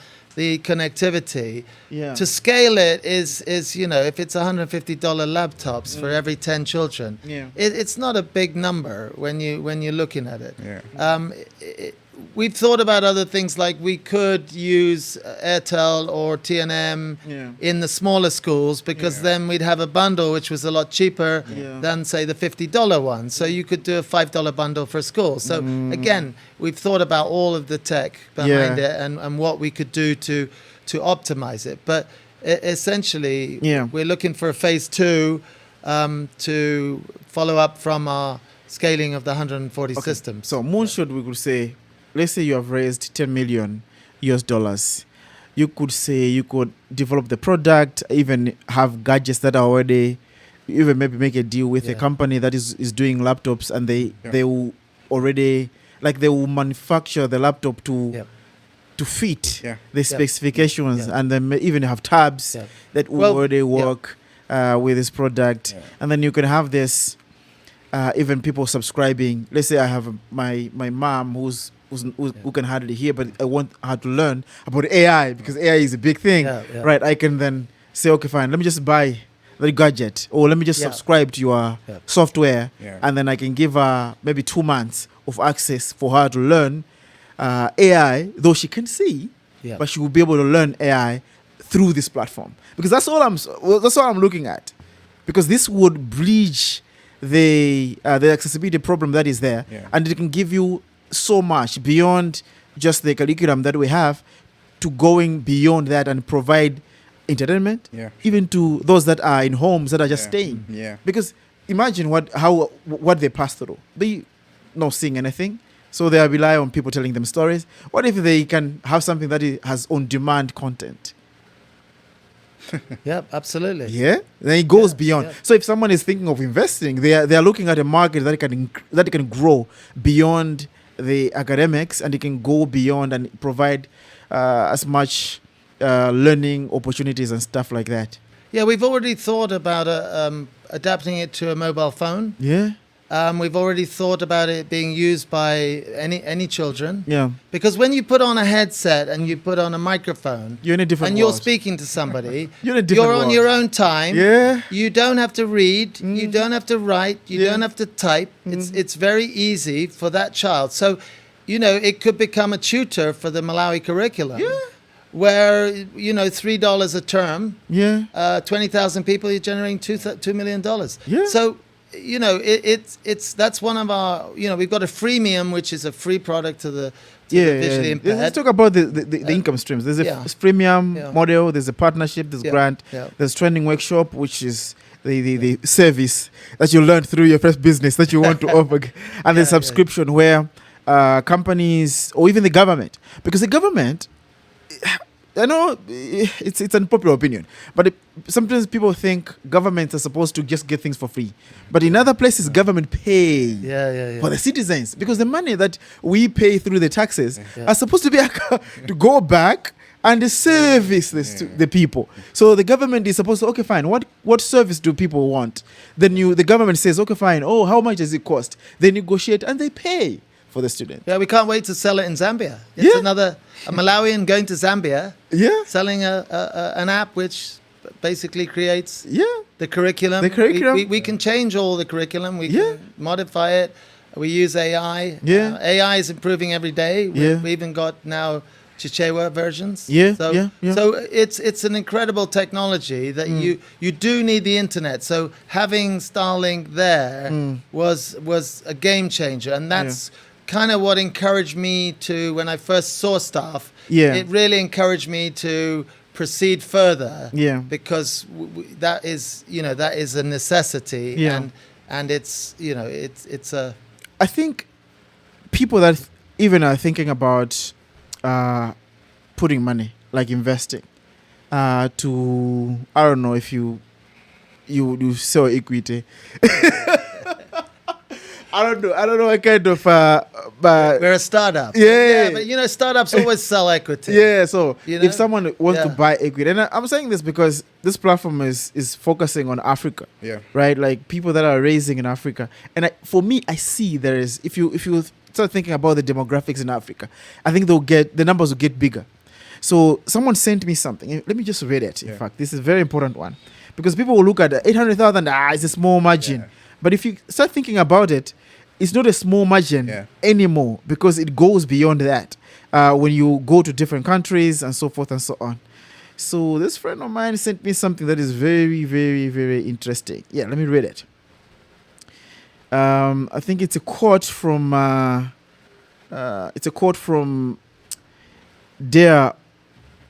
connectivity, Yeah. to scale it is if it's $150 laptops for every 10 children, Yeah. it's not a big number when you're looking at it. Yeah. We've thought about other things like we could use Airtel or TNM Yeah. in the smaller schools because then we'd have a bundle which was a lot cheaper Yeah. than say the $50 one. So you could do a $5 bundle for a school. So again, we've thought about all of the tech behind Yeah. it and what we could do to optimize it. But essentially, Yeah. we're looking for a phase 2 to follow up from our scaling of the 140 systems. So moonshot, we could say, let's say you have raised 10 million US dollars. You could say you could develop the product, even have gadgets that are already, even maybe make a deal with a Yeah. company that is doing laptops, and they will already, like, they will manufacture the laptop to Yep. to fit Yeah. the specifications, and then even have tabs Yeah. that will Well, already work with this product, and then you can have this. Even people subscribing. Let's say I have my mom who can hardly hear, but I want her to learn about AI because AI is a big thing, right? I can then say, okay, fine, let me just buy the gadget, or let me just subscribe to your software, and then I can give her maybe 2 months of access for her to learn AI, though she can see, but she will be able to learn AI through this platform, because that's all I'm looking at, because this would bridge the accessibility problem that is there, and it can give you so much beyond just the curriculum that we have, to going beyond that and provide entertainment, even to those that are in homes that are just staying. Because imagine what they pass through. They not seeing anything, so they rely on people telling them stories. What if they can have something that has on-demand content? Yeah, absolutely. Yeah, then it goes beyond. So if someone is thinking of investing, they are looking at a market that can grow beyond the academics, and it can go beyond and provide as much learning opportunities and stuff like that. Yeah, we've already thought about adapting it to a mobile phone. Yeah. We've already thought about it being used by any children. Yeah. Because when you put on a headset and you put on a microphone, you're in a different and world. you're speaking to somebody, you're on world. Your own time. Yeah. You don't have to read. You don't have to write. You don't have to type. It's very easy for that child. So, it could become a tutor for the Malawi curriculum. Yeah. Where $3 a term. Yeah. 20,000 people, you're generating $2 million. Yeah. So it's that's one of our we've got a freemium, which is a free product to the visually impaired. Let's talk about the income streams. There's a freemium model. There's a partnership. There's grant. There's training workshop, which is the service that you learn through your first business that you want to offer, and there's subscription where companies or even the government, because the government, I know it's an unpopular opinion, but sometimes people think governments are supposed to just get things for free. But in other places, government pay for the citizens, because the money that we pay through the taxes are supposed to be to go back and service the people. So the government is supposed to, okay, fine, what service do people want? Then the government says, okay, fine, how much does it cost? They negotiate and they pay for the student. Yeah, we can't wait to sell it in Zambia. It's a Malawian going to Zambia, selling an app which basically creates the curriculum. We can change all the curriculum. We can modify it. We use AI. AI is improving every day. We've even got now Chichewa versions. So it's an incredible technology that you do need the internet. So having Starlink there was a game changer, and that's kind of what encouraged me to, when I first saw stuff, it really encouraged me to proceed further, because that is a necessity, and it's it's a. I think people that even are thinking about putting money, like investing, to, I don't know if you sell equity. I don't know what kind of but we're a startup. But startups always sell equity. So if someone wants to buy equity, and I'm saying this because this platform is focusing on Africa. Right? Like people that are raising in Africa. And for me, I see there is, if you start thinking about the demographics in Africa, I think the numbers will get bigger. So someone sent me something. Let me just read it. In fact, this is a very important one, because people will look at 800,000. It's a small margin. But if you start thinking about it, it's not a small margin anymore, because it goes beyond that when you go to different countries and so forth and so on. So this friend of mine sent me something that is very, very, very interesting. Let me read it. I think it's a quote from Dare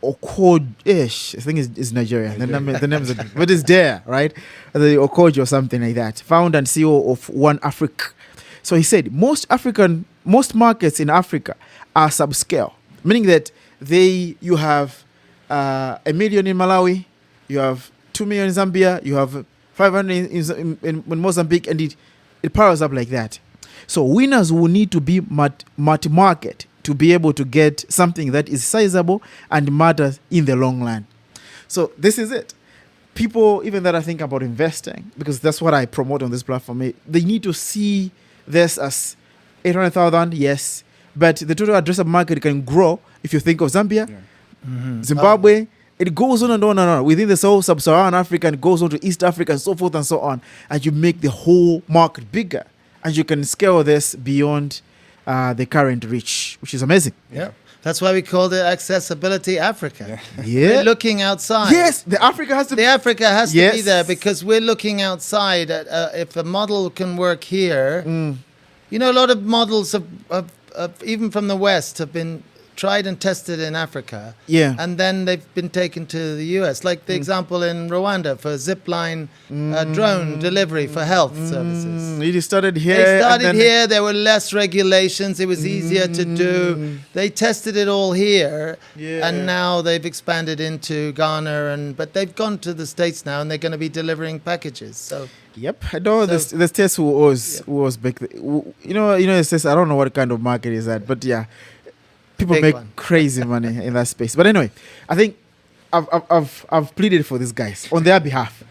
Okoje. I think it's Nigeria. The name is, but it's Dare, right? The Okoje or something like that. Founder and CEO of One Africa. So he said most markets in Africa are subscale, meaning that you have 1 million in Malawi, you have 2 million in Zambia, you have 500 in Mozambique, and it powers up like that. So winners will need to be multi-market to be able to get something that is sizable and matters in the long run. So this is it. People, even that I think about investing, because that's what I promote on this platform, they need to see this as 800,000, yes, but the total addressable market can grow. If you think of Zambia, Zimbabwe, it goes on and on and on. Within the sub-Saharan Africa, it goes on to East Africa and so forth and so on. And you make the whole market bigger. And you can scale this beyond the current reach, which is amazing. Yeah. That's why we call it Accessibility Africa. Yeah. We're looking outside. Yes, the Africa has to The Africa has to Yes. be there because we're looking outside. If a model can work here, you know, a lot of models of even from the West have been tried and tested in Africa. Yeah. And then they've been taken to the US, like the example in Rwanda for zipline drone delivery for health services. It started here. They and started then- here. There were less regulations. It was easier to do. They tested it all here, Yeah. and now they've expanded into Ghana. But they've gone to the States now, and they're going to be delivering packages. So Yep, I know the states who was back. The states. I don't know what kind of market is that, but yeah, people Big make one. crazy money in that space. But anyway, I think I've pleaded for these guys on their behalf.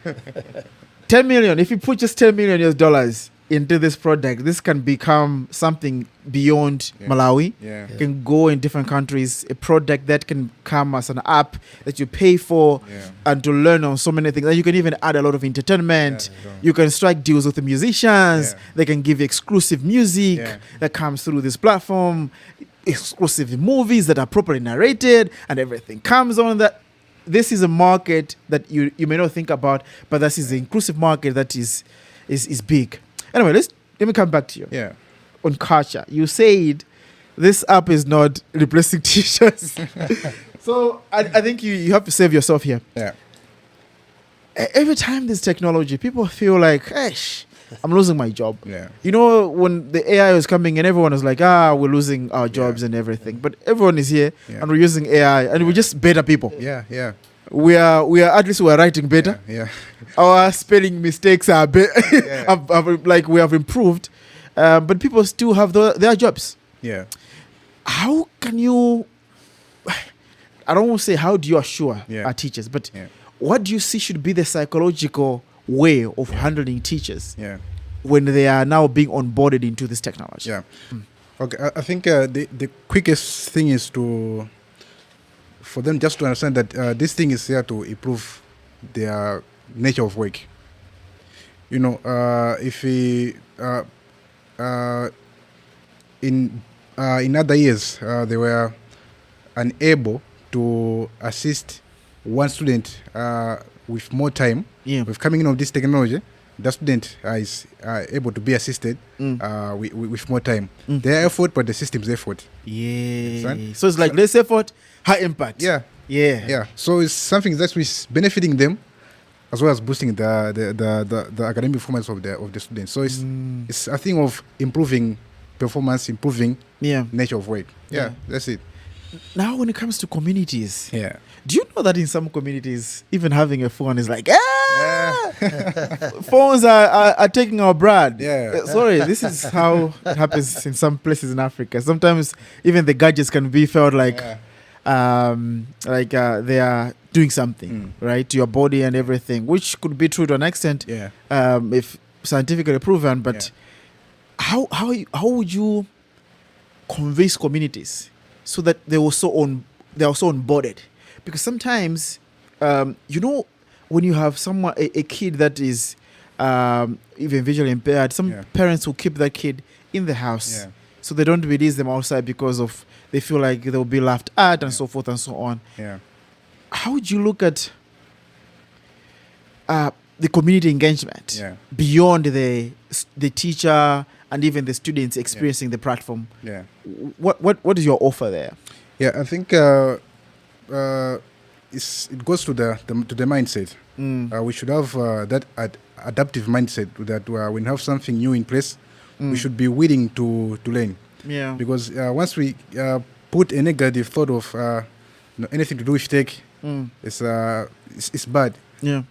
10 million. If you put just 10 million US dollars into this product, this can become something beyond Malawi. Yeah. It can go in different countries. A product that can come as an app that you pay for and to learn on so many things. And you can even add a lot of entertainment. Yeah, you can strike deals with the musicians. Yeah. They can give you exclusive music Yeah. that comes through this platform, exclusive movies that are properly narrated, and everything comes on that. This is a market that you may not think about, but this is the inclusive market that is big. Anyway, let me come back to you. Yeah. On culture, you said this app is not replacing teachers. So I think you have to save yourself here. Yeah. Every time there's technology, people feel like, I'm losing my job. Yeah. You know, when the AI was coming and everyone was like, we're losing our jobs and everything. But everyone is here and we're using AI and we're just better people. Yeah. Yeah. We are at least we're writing better. Yeah. Our spelling mistakes are we have improved. But people still have their jobs. Yeah. How can you, I don't want to say how do you assure Yeah. our teachers, but Yeah. what do you see should be the psychological way of handling teachers Yeah. when they are now being onboarded into this technology? Yeah. Okay. I think the quickest thing is for them just to understand that this thing is here to improve their nature of work. You know, if we in other years they were unable to assist one student with more time. Yeah. With coming in of this technology, the student is able to be assisted with more time. Their effort, but the system's effort. Yeah. Understand? So it's like less effort, high impact. Yeah. Yeah. Yeah. So it's something that's benefiting them, as well as boosting the academic performance of the students. So it's a thing of improving performance, improving nature of work. Yeah. That's it. Now, when it comes to communities, Yeah. do you know that in some communities, even having a phone is like, phones are taking our bread. Yeah. Sorry, this is how it happens in some places in Africa. Sometimes even the gadgets can be felt like, they are doing something, right, to your body and everything, which could be true to an extent, if scientifically proven. But how would you convince communities so that they're also onboarded? Because sometimes, when you have someone, a kid that is even visually impaired, some parents will keep that kid in the house, so they don't release them outside because they feel like they'll be laughed at and so forth and so on. Yeah. How would you look at the community engagement beyond the teacher and even the students experiencing the platform? Yeah. What is your offer there? Yeah, I think it goes to the mindset. We should have that adaptive mindset that when you have something new in place, we should be willing to learn. Yeah. Because once we put a negative thought of anything to do with tech, it's bad. Yeah.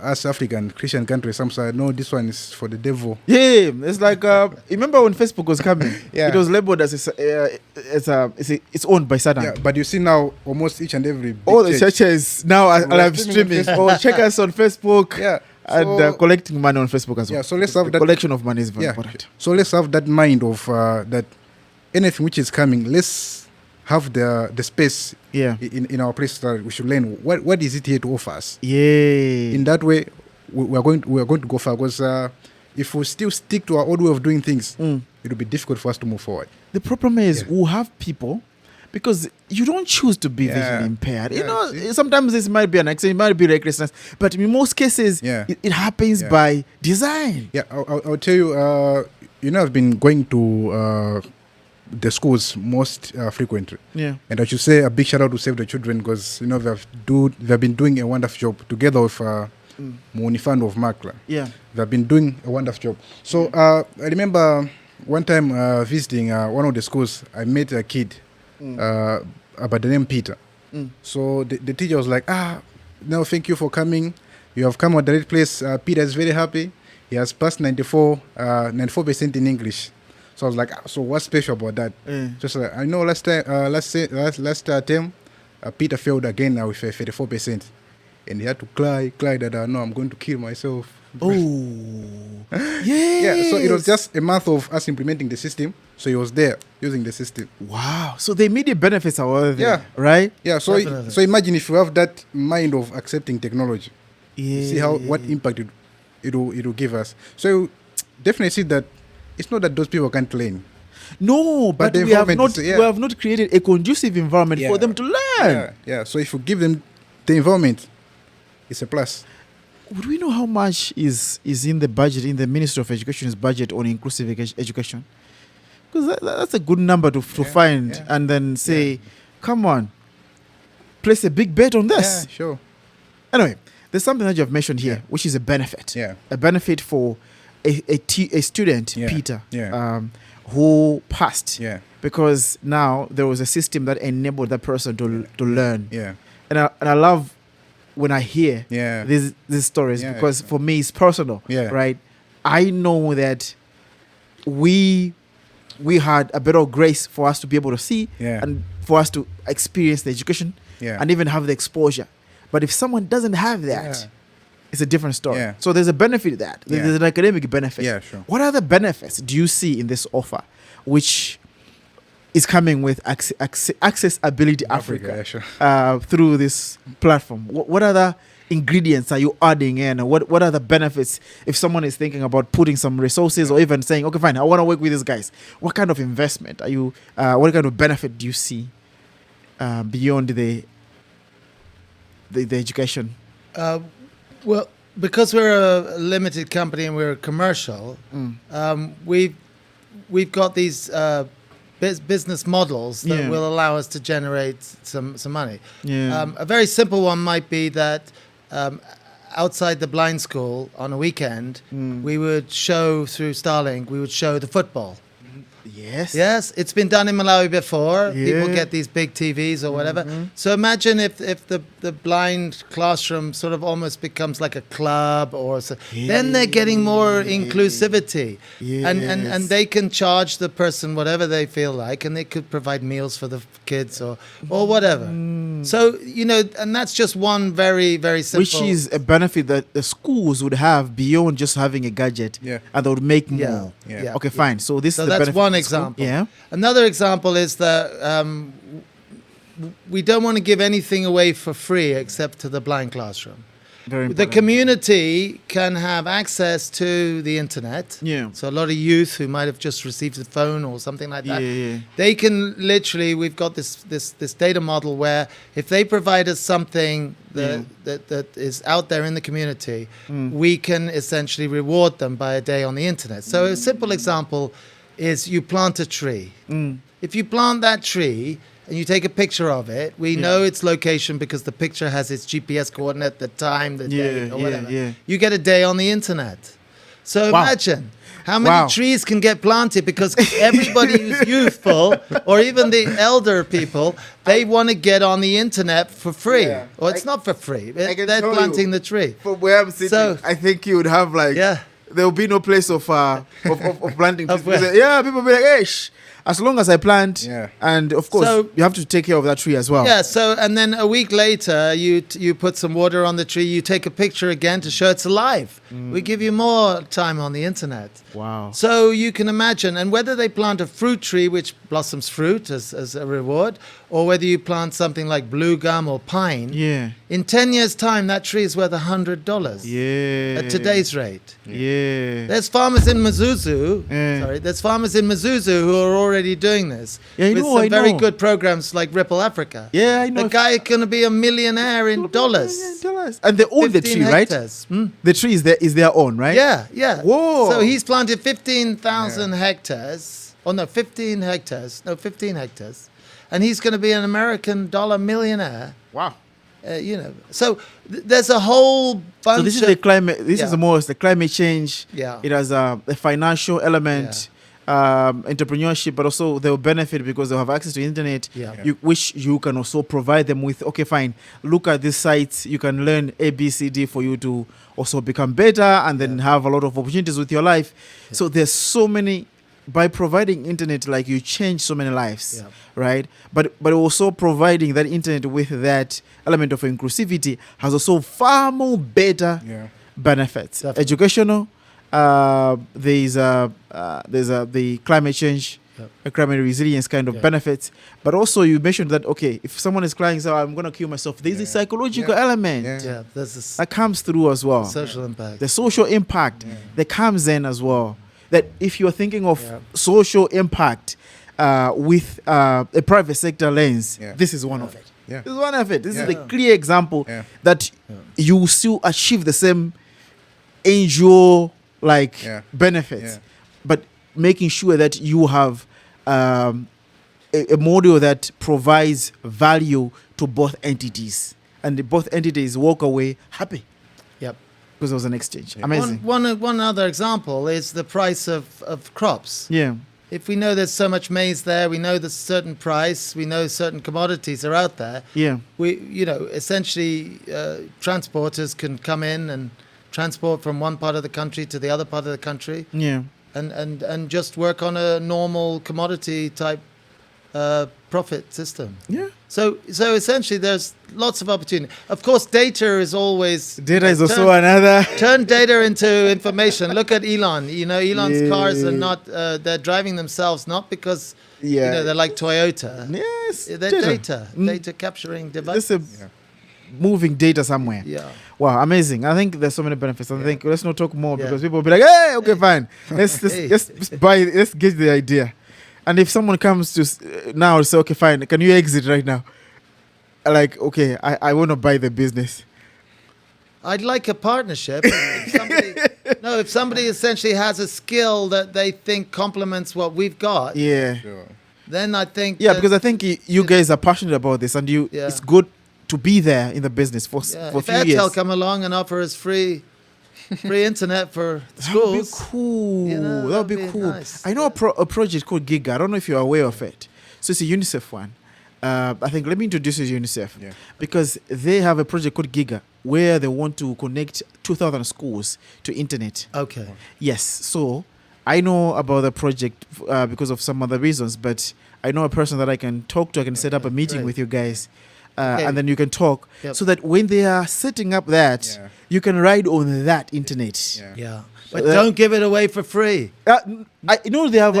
Us African Christian countries, some say, no, this one is for the devil. Yeah, it's like remember when Facebook was coming? Yeah. It was labeled as it's owned by Satan. Yeah, but you see now, almost each and every big All the church, churches now are We're live streaming streaming or check us on Facebook. yeah, And so, collecting money on Facebook as well. Yeah, so let's The have that collection of money is very yeah. important. So let's have that mind of that anything which is coming, let's have the space Yeah. in our place that we should learn what is it here to offer us. Yeah. In that way, we are going to go far, because if we still stick to our old way of doing things, it will be difficult for us to move forward. The problem is Yeah. we'll have people, because you don't choose to be Yeah. visually impaired. You Yeah, know, see? sometimes this might be an accident, it might be recklessness, but in most cases, Yeah. it happens Yeah. by design. Yeah, I'll tell you, I've been going to the schools most frequently. Yeah. And I should say a big shout out to Save the Children, because they've been doing a wonderful job together with Munifando of Makla. Yeah. They've been doing a wonderful job. So I remember one time visiting one of the schools, I met a kid about the name Peter. So the teacher was like, no, thank you for coming. You have come at the right place. Peter is very happy. He has passed 94% in English. So I was like, so what's special about that? Just like, I know last term, Peter failed again with 34%. And he had to cry that, no, I'm going to kill myself. Oh. Yeah, so it was just a month of us implementing the system. So he was there using the system. Wow. So the immediate benefits are all there, Yeah. right? Yeah, so Definitely. so imagine if you have that mind of accepting technology. Yeah. See what impact it will give us. So you definitely see that it's not that those people can't learn. No, but the we have environment not is- yeah. we have not created a conducive environment for Yeah. them to learn. Yeah. So if you give them the environment, it's a plus. Would we know how much is in the budget, in the Ministry of Education's budget on inclusive education? Because that's a good number to find yeah. and then say, come on, place a big bet on this. Yeah, sure. Anyway, there's something that you have mentioned here, Yeah. which is a benefit. Yeah. A benefit for a student, Yeah. Peter, Yeah. who passed. Yeah. Because now there was a system that enabled that person to learn. Yeah. And I love when I hear Yeah. these stories, Yeah, because yeah. for me it's personal. Yeah. Right. I know that we had a bit of grace for us to be able to see Yeah. and for us to experience the education Yeah. and even have the exposure. But if someone doesn't have that, Yeah. it's a different story. Yeah. So there's a benefit to that. Yeah. There's an academic benefit. Yeah, sure. What other benefits do you see in this offer, which is coming with Accessibility Africa, yeah, sure. through this platform? What other ingredients are you adding in? And what are the benefits if someone is thinking about putting some resources or even saying, okay, fine, I want to work with these guys? What kind of investment are you, what kind of benefit do you see beyond the education? Well, because we're a limited company and we're a commercial, we've got these business models that Yeah. will allow us to generate some money. Yeah. A very simple one might be that outside the blind school on a weekend, we would show through Starlink, we would show the football. Yes. Yes, it's been done in Malawi before. People Yeah. get these big TVs or whatever. So imagine if the blind classroom sort of almost becomes like a club or so. Then they're getting more inclusivity. And they can charge the person whatever they feel like, and they could provide meals for the kids or whatever. So, and that's just one very, very simple. Which is a benefit that the schools would have beyond just having a gadget, Yeah. and they would make Yeah. more. Yeah. Okay, fine. So this So is the that's benefit one of the school. example. Yeah. Another example is that we don't want to give anything away for free except to the blind classroom. Very The important. community can have access to the internet. Yeah. So a lot of youth who might have just received a phone or something like that, Yeah. they can literally, we've got this data model where if they provide us something that is out there in the community, we can essentially reward them by a day on the internet. So a simple example is you plant a tree. If you plant that tree and you take a picture of it, we know its location because the picture has its GPS coordinate, the time, the date, or whatever. yeah. You get a day on the internet. So Wow. imagine. how many Wow. trees can get planted, because everybody who's youthful or even the elder people, they want to get on the internet for free. Yeah. Or it's not for free. I can They're tell planting you, the tree. From where I'm sitting, So- I think you would have like Yeah. there will be no place of planting trees. Of where? Because, yeah, people will be like, hey, as long as I plant, Yeah. and of course So- you have to take care of that tree as well. Yeah, so and then a week later, you put some water on the tree. You take a picture again to show it's alive. We give you more time on the internet. Wow. So you can imagine, and whether they plant a fruit tree which blossoms fruit as a reward, or whether you plant something like blue gum or pine, Yeah. in 10 years' time, that tree is worth $100 Yeah. at today's rate. Yeah. There's farmers in Mazuzu. Yeah. Sorry, there's farmers in Mazuzu who are already doing this Yeah, I with know, some I very know. good programs like Ripple Africa. Yeah, I know. The guy going to be a millionaire in dollars. Dollars. And they own the 15 tree, right? hectares. Hmm? The tree is their own, right? Yeah, yeah. Whoa. So he's planted 15,000 hectares. Oh no, 15 hectares. No, 15 hectares. And he's going to be an American dollar millionaire. Wow. So there's a whole bunch So this is of the climate. This Yeah. is the most the climate change. Yeah. It has a financial element, entrepreneurship, but also they'll benefit because they'll have access to internet. Yeah. Which you can also provide them with. Okay, fine. Look at this site. You can learn A, B, C, D for you to also become better and then have a lot of opportunities with your life. So there's so many. By providing internet, like you change so many lives, Yeah. right? But also providing that internet with that element of inclusivity has also far more better Yeah. benefits. Definitely. Educational, there's the climate change, climate resilience kind of Yeah. benefits. But also you mentioned that okay, if someone is crying, so I'm gonna kill myself. There's a psychological element Yeah. Yeah, there's this that comes through as well. social impact. The social impact that comes in as well. That if you're thinking of social impact with a private sector lens, this is one of it. Yeah. This is one of it. This is Yeah. the clear example Yeah. that you will still achieve the same angel benefits, Yeah. but making sure that you have a model that provides value to both entities, and both entities walk away happy Yep. because there was an exchange. Amazing. One other example is the price of crops. Yeah. If we know there's so much maize there, we know there's a certain price, we know certain commodities are out there. Yeah. We, essentially, transporters can come in and transport from one part of the country to the other part of the country, Yeah. and just work on a normal commodity type profit system. Yeah. So essentially, there's lots of opportunity. Of course, data is always Data is also another. turn data into information. Look at Elon. Elon's cars are Yeah. not. They're driving themselves not because Yeah. they're like Toyota. Yes. They're data. Mm. Data capturing This devices. is moving data somewhere. Yeah. Wow, amazing. I think there's so many benefits. I think let's not talk more Yeah. because people will be like, hey, okay, fine. Let's Hey. let's get the idea. And if someone comes to now say, okay, fine, can you exit right now? Like, okay, I want to buy the business. I'd like a partnership. If somebody essentially has a skill that they think complements what we've got, Yeah. Sure. then I think Yeah, that- because I think you guys are passionate about this and Yeah. it's good to be there in the business for yeah, a if few Airtel years. come along and offer us free internet for That would be schools, cool. that would be that'd be cool. nice. I know a project called Giga. I don't know if you're aware of it. So it's a UNICEF one. I think let me introduce you to UNICEF Yeah. because they have a project called Giga where they want to connect 2,000 schools to internet. okay. Yes. So I know about the project because of some other reasons, but I know a person that I can talk to. I can set up a meeting great. with you guys. Okay. And then you can talk Yep. so that when they are setting up that, Yeah. you can ride on that internet. Yeah. Yeah, but that- don't give it away for free. They have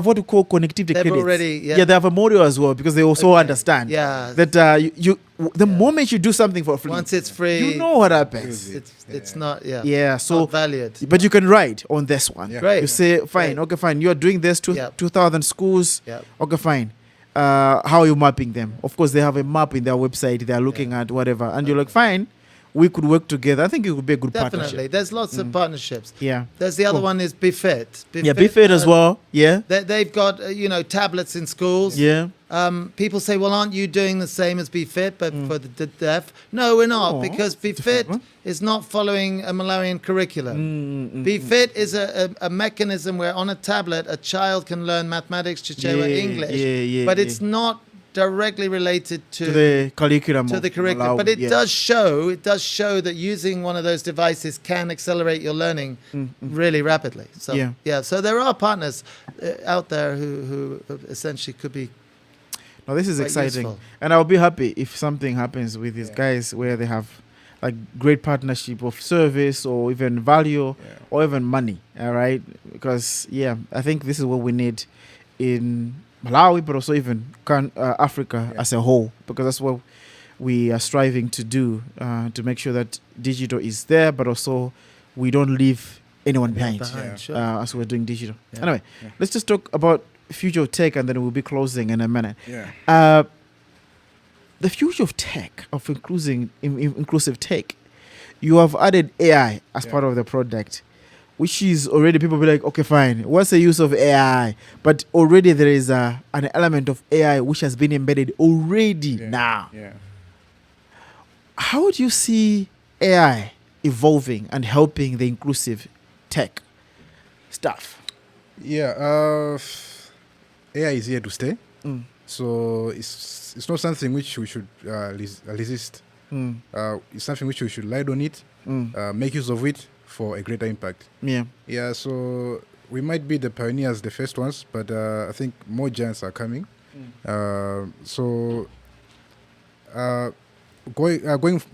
what we call connectivity They've credits. already- yeah. They have a model as well because they also Okay. understand Yeah. that the moment you do something for free, Once it's free, you know what happens. it's not. Yeah. Yeah, so not valued. but you can ride on this one. Yeah. Great. You say, fine, Great. okay, fine. You are doing this to Yep. 2,000 schools. Yep. Okay, fine. How are you mapping them? Of course, they have a map in their website. They are looking at whatever, and you're like, fine. we could work together. I think it would be a good Definitely. partnership. There's lots of partnerships. Yeah. There's the other Cool. one is BeFit. Yeah, BeFit as well. Yeah. They've got tablets in schools. Yeah. People say, well, aren't you doing the same as BeFit, but for the deaf? No, we're not, Oh, because it's a different BeFit one. is not following a Malawian curriculum. BeFit is a mechanism where on a tablet a child can learn mathematics, Chichewa, Yeah, English, yeah, but yeah. it's not directly related To the curriculum. to of the curriculum. Malawi, But it yeah. does show that using one of those devices can accelerate your learning really rapidly. So Yeah. so there are partners out there who essentially could be. No, this is quite exciting. useful. And I'll be happy if something happens with these guys where they have like great partnership of service or even value or even money. All right. Because I think this is what we need in Malawi, but also even Africa as a whole, because that's what we are striving to do, to make sure that digital is there, but also we don't leave anyone behind, Sure. as we're doing digital. Yeah. Anyway, let's just talk about future of tech, and then we'll be closing in a minute. Yeah. The future of tech, of inclusive tech, you have added AI as part of the product, which is already people be like, okay, fine, what's the use of AI? But already there is an element of AI which has been embedded already now. Yeah. How do you see AI evolving and helping the inclusive tech stuff? Yeah. AI is here to stay. So it's not something which we should resist. It's something which we should rely on it, make use of it for a greater impact. Yeah, so we might be the pioneers, the first ones, but I think more giants are coming.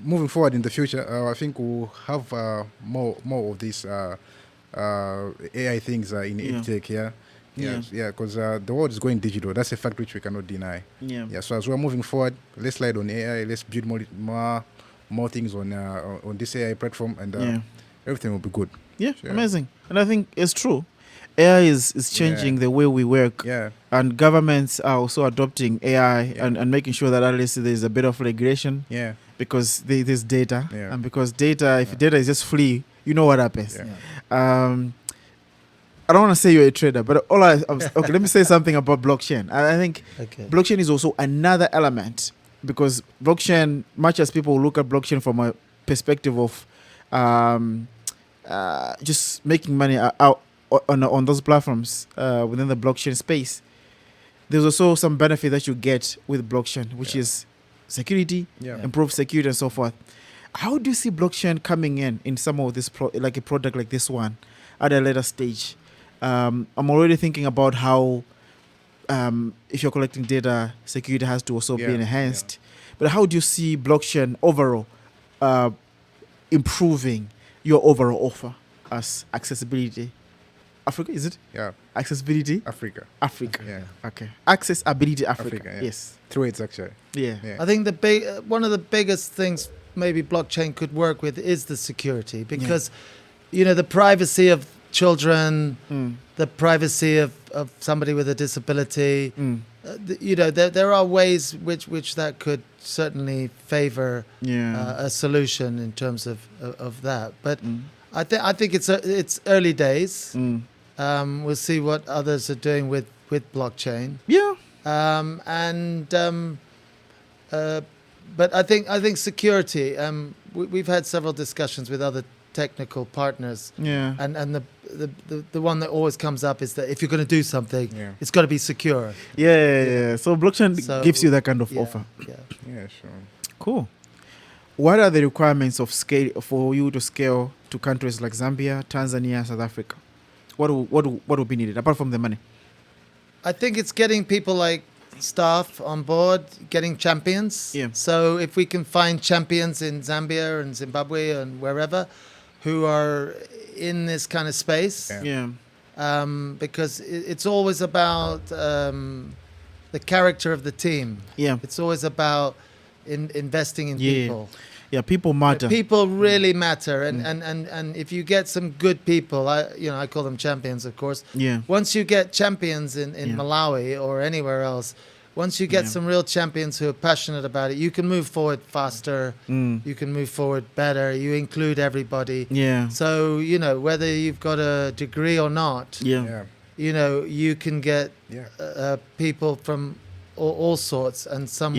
Moving forward in the future, I think we'll have more of these AI things in EdTech. Because the world is going digital. That's a fact which we cannot deny. So as we're moving forward, let's slide on AI. Let's build more things on this AI platform, and everything will be good. Amazing. And I think it's true. AI is changing the way we work. And governments are also adopting AI and making sure that at least there's a bit of regulation. Because there's data. And because data, if data is just free, you know what happens. I don't want to say you're a trader, but okay, let me say something about blockchain. I think blockchain is also another element, because blockchain, much as people look at blockchain from a perspective of just making money out on those platforms within the blockchain space, there's also some benefit that you get with blockchain, which is security, improved security, and so forth. How do you see blockchain coming in some of this, like a product like this one, at a later stage? I'm already thinking about how, if you're collecting data, security has to also be enhanced. But how do you see blockchain overall improving your overall offer as accessibility? Africa, is it? Accessibility? Africa. Okay. Accessibility Africa. Yes. Through it, actually. Yeah. I think one of the biggest things maybe blockchain could work with is the security, because the privacy of children, the privacy of somebody with a disability, there are ways which that could certainly favor a solution in terms of that. But I think it's early days. We'll see what others are doing with blockchain. But I think security. We've had several discussions with other technical partners. And the one that always comes up is that if you're going to do something, it's got to be secure. So blockchain gives you that kind of offer. Sure. Cool. What are the requirements of scale for you to scale to countries like Zambia, Tanzania, South Africa? What would be needed apart from the money? I think it's getting people like staff on board, getting champions. So if we can find champions in Zambia and Zimbabwe and wherever who are in this kind of space, because it's always about the character of the team. It's always about investing in people. People matter. People really matter, and if you get some good people, I call them champions, of course. Once you get champions in Malawi or anywhere else, once you get some real champions who are passionate about it, you can move forward faster. You can move forward better. You include everybody. Yeah. So, you know, whether you've got a degree or not, Yeah. you know, you can get Yeah. people from all sorts, and some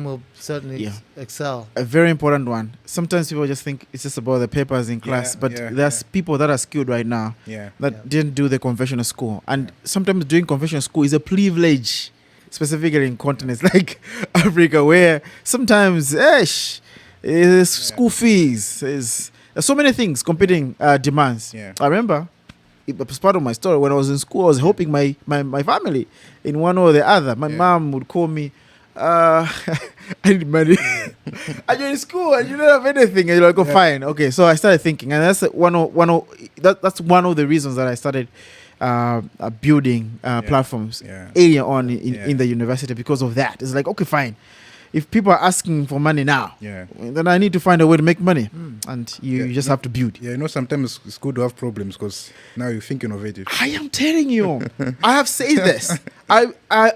will certainly excel. A very important one. Sometimes people just think it's just about the papers in class, but there's people that are skilled right now that didn't do the conventional school. And sometimes doing conventional school is a privilege, specifically in continents like Africa, where sometimes school fees, there's so many things, competing demands. Yeah. I remember, it was part of my story, when I was in school, I was helping my family in one or the other. My mom would call me, I need money. And you're in school and you don't have anything, and you're like, oh, fine, okay. So I started thinking, and that's one of the reasons that I started building platforms earlier on in the university, because of that. It's like, okay, fine. If people are asking for money now, then I need to find a way to make money, and you just have to build. Yeah, you know, sometimes it's good to have problems because now you think innovative. I am telling you, I have said this. I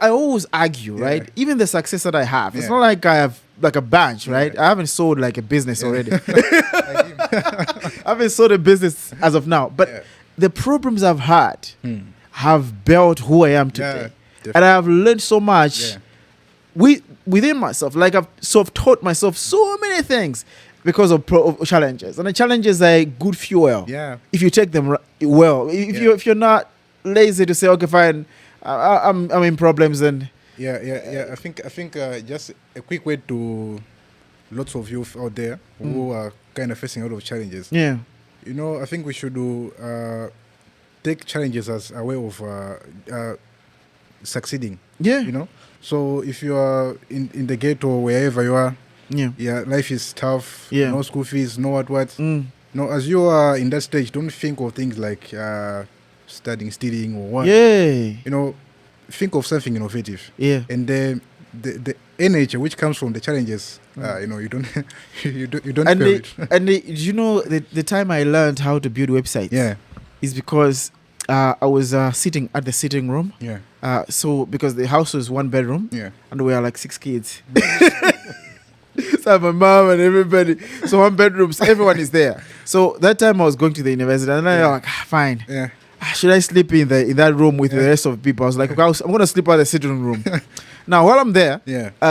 always argue, right? Even the success that I have, it's not like I have like a bunch, right? I haven't sold like a business already. I haven't sold a business as of now, but the problems I've had have built who I am today, and I have learned so much. Within myself, like I've self-taught myself so many things because of challenges, and the challenges are good fuel. If you take them well, if you're not lazy to say, okay, fine, I'm in problems, then I think just a quick way to lots of youth out there who are kind of facing a lot of challenges. You know, I think we should take challenges as a way of succeeding. You know. So if you are in the ghetto, wherever you are, life is tough, no school fees, no what. No, as you are in that stage, don't think of things like studying, stealing, or what. You know, think of something innovative. And the energy which comes from the challenges, you know, you don't you don't and feel it. And you know, the time I learned how to build websites is because I was sitting at the sitting room. So because the house was 1 bedroom, and we are like 6 kids. So my mom and everybody. So 1 bedroom, so everyone is there. So that time I was going to the university, and I was like, fine. Should I sleep in that room with the rest of the people? I was like, okay, I'm going to sleep at the sitting room. Now, while I'm there,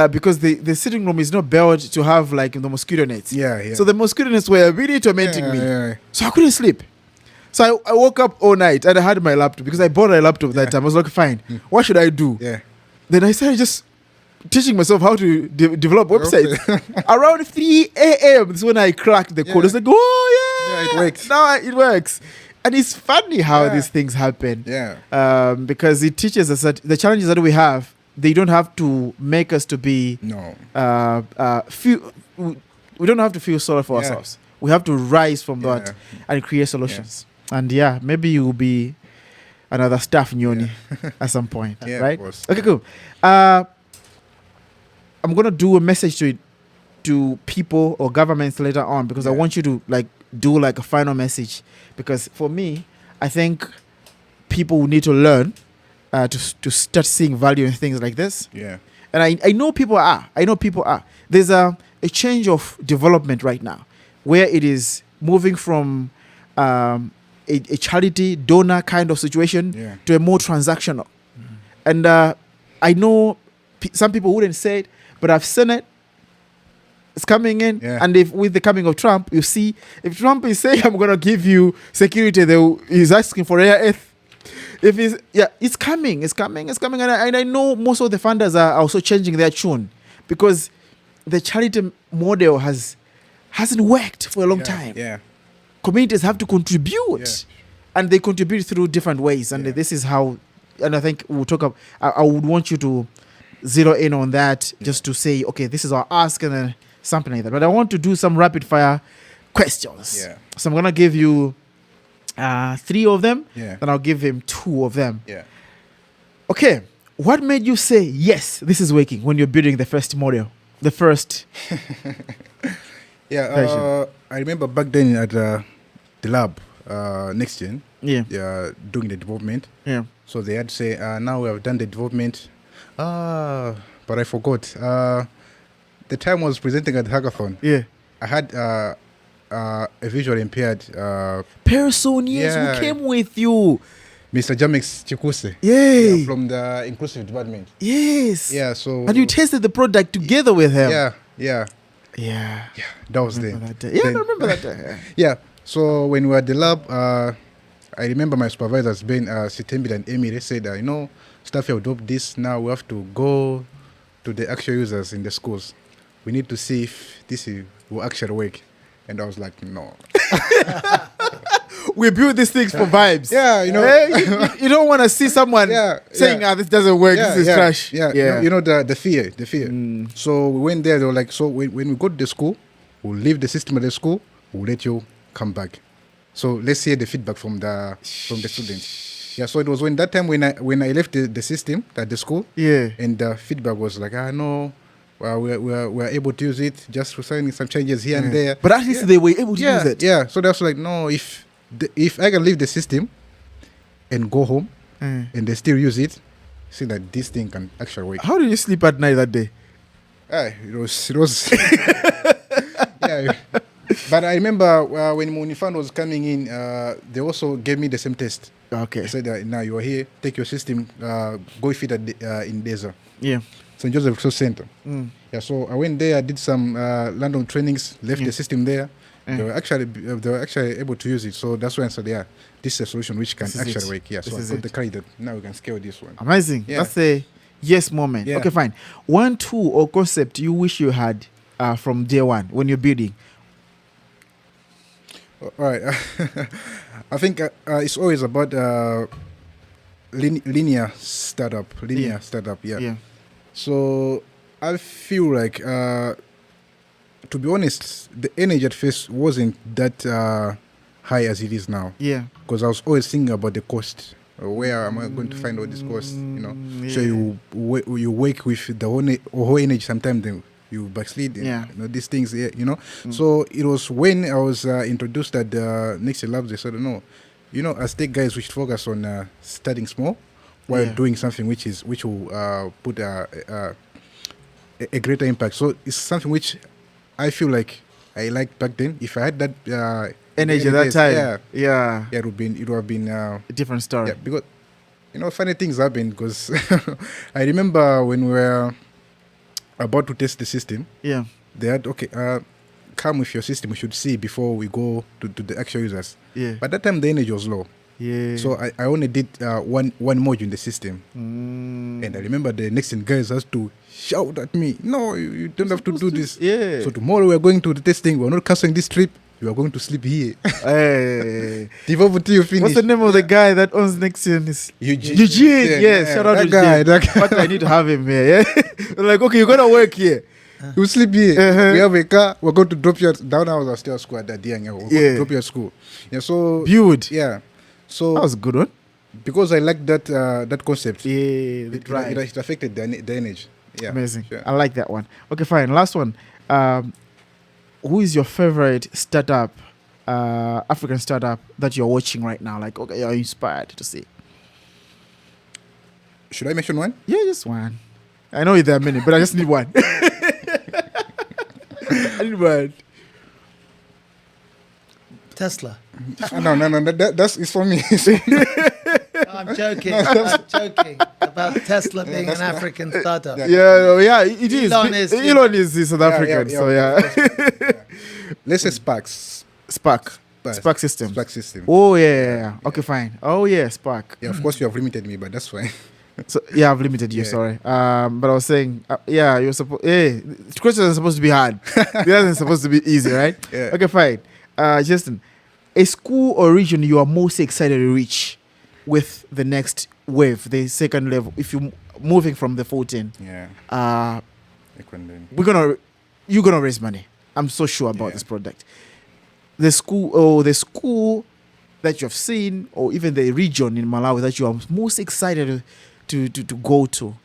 because the sitting room is not built to have like the mosquito nets. So the mosquito nets were really tormenting me. So I couldn't sleep. So I woke up all night and I had my laptop, because I bought a laptop that time. I was like, fine, what should I do? Then I started just teaching myself how to develop websites. Around 3 a.m. This is when I cracked the code. I was like, oh it works. Now it works. And it's funny how these things happen. Because it teaches us that the challenges that we have, they don't have to make us to be we don't have to feel sorry for ourselves. We have to rise from that and create solutions. And maybe you will be another staff Nyoni at some point, right? Of course. Okay, cool. I'm gonna do a message to people or governments later on, because I want you to like do like a final message, because for me, I think people will need to learn to start seeing value in things like this. And I know people are. There's a change of development right now, where it is moving from a charity donor kind of situation to a more transactional. And I know some people wouldn't say it, but I've seen it. It's coming in. And if with the coming of Trump, you see, if Trump is saying, I'm going to give you security, he's asking for rare earth. If it's coming. And I know most of the funders are also changing their tune, because the charity model hasn't worked for a long time. Communities have to contribute, and they contribute through different ways. And this is how, and I think we'll talk about, I would want you to zero in on that, just to say, okay, this is our ask, and then something like that. But I want to do some rapid fire questions. So I'm going to give you 3 of them, then I'll give him 2 of them. Okay. What made you say, yes, this is working, when you're building the first model? The first I remember back then at the lab, next gen, doing the development. So they had to say, now we have done the development. But I forgot. The time I was presenting at the hackathon, Yeah. I had a visually impaired Person, yes, Yeah. who came with you? Mr. Jamex Chikuse. Yay. Yeah, from the inclusive department. Yes. Yeah, so And you tested the product together with him. yeah, yeah, Yeah. yeah. That was there. Remember that day. Yeah, I Then- remember that day. Yeah. So when we were at the lab, I remember my supervisors being Sitembi and Amy. They said, staff have adopted this. Now we have to go to the actual users in the schools. We need to see if will actually work. And I was like, no. We build these things for vibes. Yeah, you know. You don't want to see someone Yeah, saying, yeah. this doesn't work, this is trash. Yeah. You know the fear. So we went there. They were like, so when we go to the school, we'll leave the system at the school. We'll let you come back. So let's hear the feedback from the students. Yeah. So it was when I left the system at the school. Yeah. And the feedback was like, no, we're able to use it. Just signing some changes here and there. But at least they were able to use it. Yeah. So that's like, no, if I can leave the system and go home and they still use it, see that this thing can actually work. How did you sleep at night that day? It was yeah. But I remember when Munifan was coming in, they also gave me the same test. Okay. They said, now you are here, take your system, go fit in Deza. Yeah. St. Joseph Resource Center. Yeah, so I went there, I did some random trainings, left the system there. They were actually able to use it. So that's why I said, this is a solution which can actually work. Yeah, so I got the credit that now we can scale this one. Amazing. Yeah. That's a yes moment. Yeah. Okay, fine. One tool or concept you wish you had from day one when you're building? All right. I think it's always about linear startup. Yeah. So I feel like, to be honest, the energy at first wasn't that high as it is now. Yeah. Because I was always thinking about the cost. Where am I going to find all this cost? You know. So you work with the whole energy. Sometimes then you backslid. Yeah. You know, these things. You know. So it was when I was introduced at the Next Labs. They said, no, you know, as tech guys, we should focus on starting small while doing something which will put a greater impact. So it's something which I feel like I liked back then. If I had that energy at that time, it would have been a different story. Yeah, because funny things happen. Because I remember when we were about to test the system. Yeah, they had come with your system. We should see before we go to the actual users. Yeah, but that time the energy was low. Yeah. So I only did one module in the system. And I remember the next guys has to shout at me, no, you don't have to do this. Yeah. So tomorrow we are going to the testing. We're not cancelling this trip. You are going to sleep here. Hey. Until you finish. What's the name of the guy that owns Nexion? Is Eugene. Yes, shout out to that guy. But I need to have him here. Yeah? Like, okay, you're gonna work here. You sleep here. We have a car. We're going to drop you at down. I was still at school at that day. We're going to drop you at school. Yeah. So build. Yeah. So that was a good one. Because I like that concept. Yeah, it affected the energy. Yeah. Amazing. Sure. I like that one. Okay, fine. Last one. Who is your favorite startup, African startup that you're watching right now? Like, okay, you're inspired to see. Should I mention one? Yeah, just one. I know there are many, but I just need one. I need one. Tesla. No. That's it's for me. I'm joking. I'm joking about Tesla being an African startup. Yeah, it is. Elon is South African, so Let's say Spark system. Spark system. Oh yeah. Okay, fine. Oh yeah, Spark. Yeah, of course you have limited me, but that's fine. So yeah, I've limited you. Sorry. But I was saying, you're supposed. The questions are supposed to be hard. The others are supposed to be easy, right? Yeah. Okay, fine. Justin, a school or region you are most excited to reach with the next wave, the second level, if you're moving from the 14. Yeah. You're gonna raise money. I'm so sure about this product. The school that you have seen, or even the region in Malawi that you are most excited to go to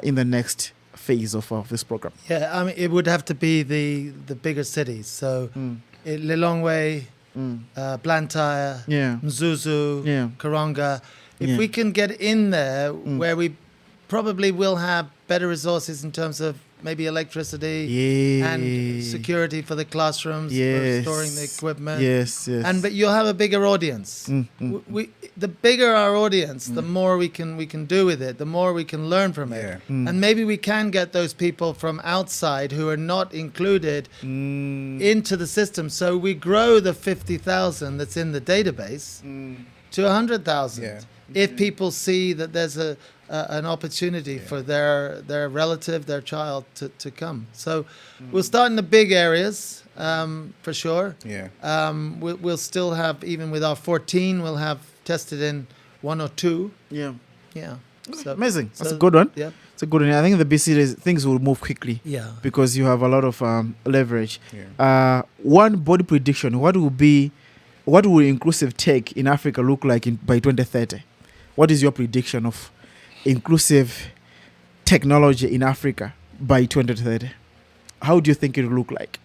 in the next phase of this program. Yeah, I mean, it would have to be the bigger cities. So Lilongwe, Blantyre, Mzuzu, Karonga. If we can get in there where we probably will have better resources in terms of maybe electricity Yeah. and security for the classrooms, for storing the equipment. Yes, yes. But you'll have a bigger audience. The bigger our audience, the more we can do with it, the more we can learn from it. Yeah. And maybe we can get those people from outside who are not included into the system. So we grow the 50,000 that's in the database to 100,000. Yeah. If people see that there's an opportunity for their relative, their child to come. So we'll start in the big areas, for sure. Yeah. We'll still have, even with our 14, we'll have tested in 1 or 2. Yeah. Yeah. So, Amazing. That's a good one. Yeah. It's a good one. I think in the big cities, things will move quickly. Yeah. Because you have a lot of leverage. Yeah. One body prediction, what will inclusive tech in Africa look like by 2030? What is your prediction of inclusive technology in Africa by 2030? How do you think it will look like?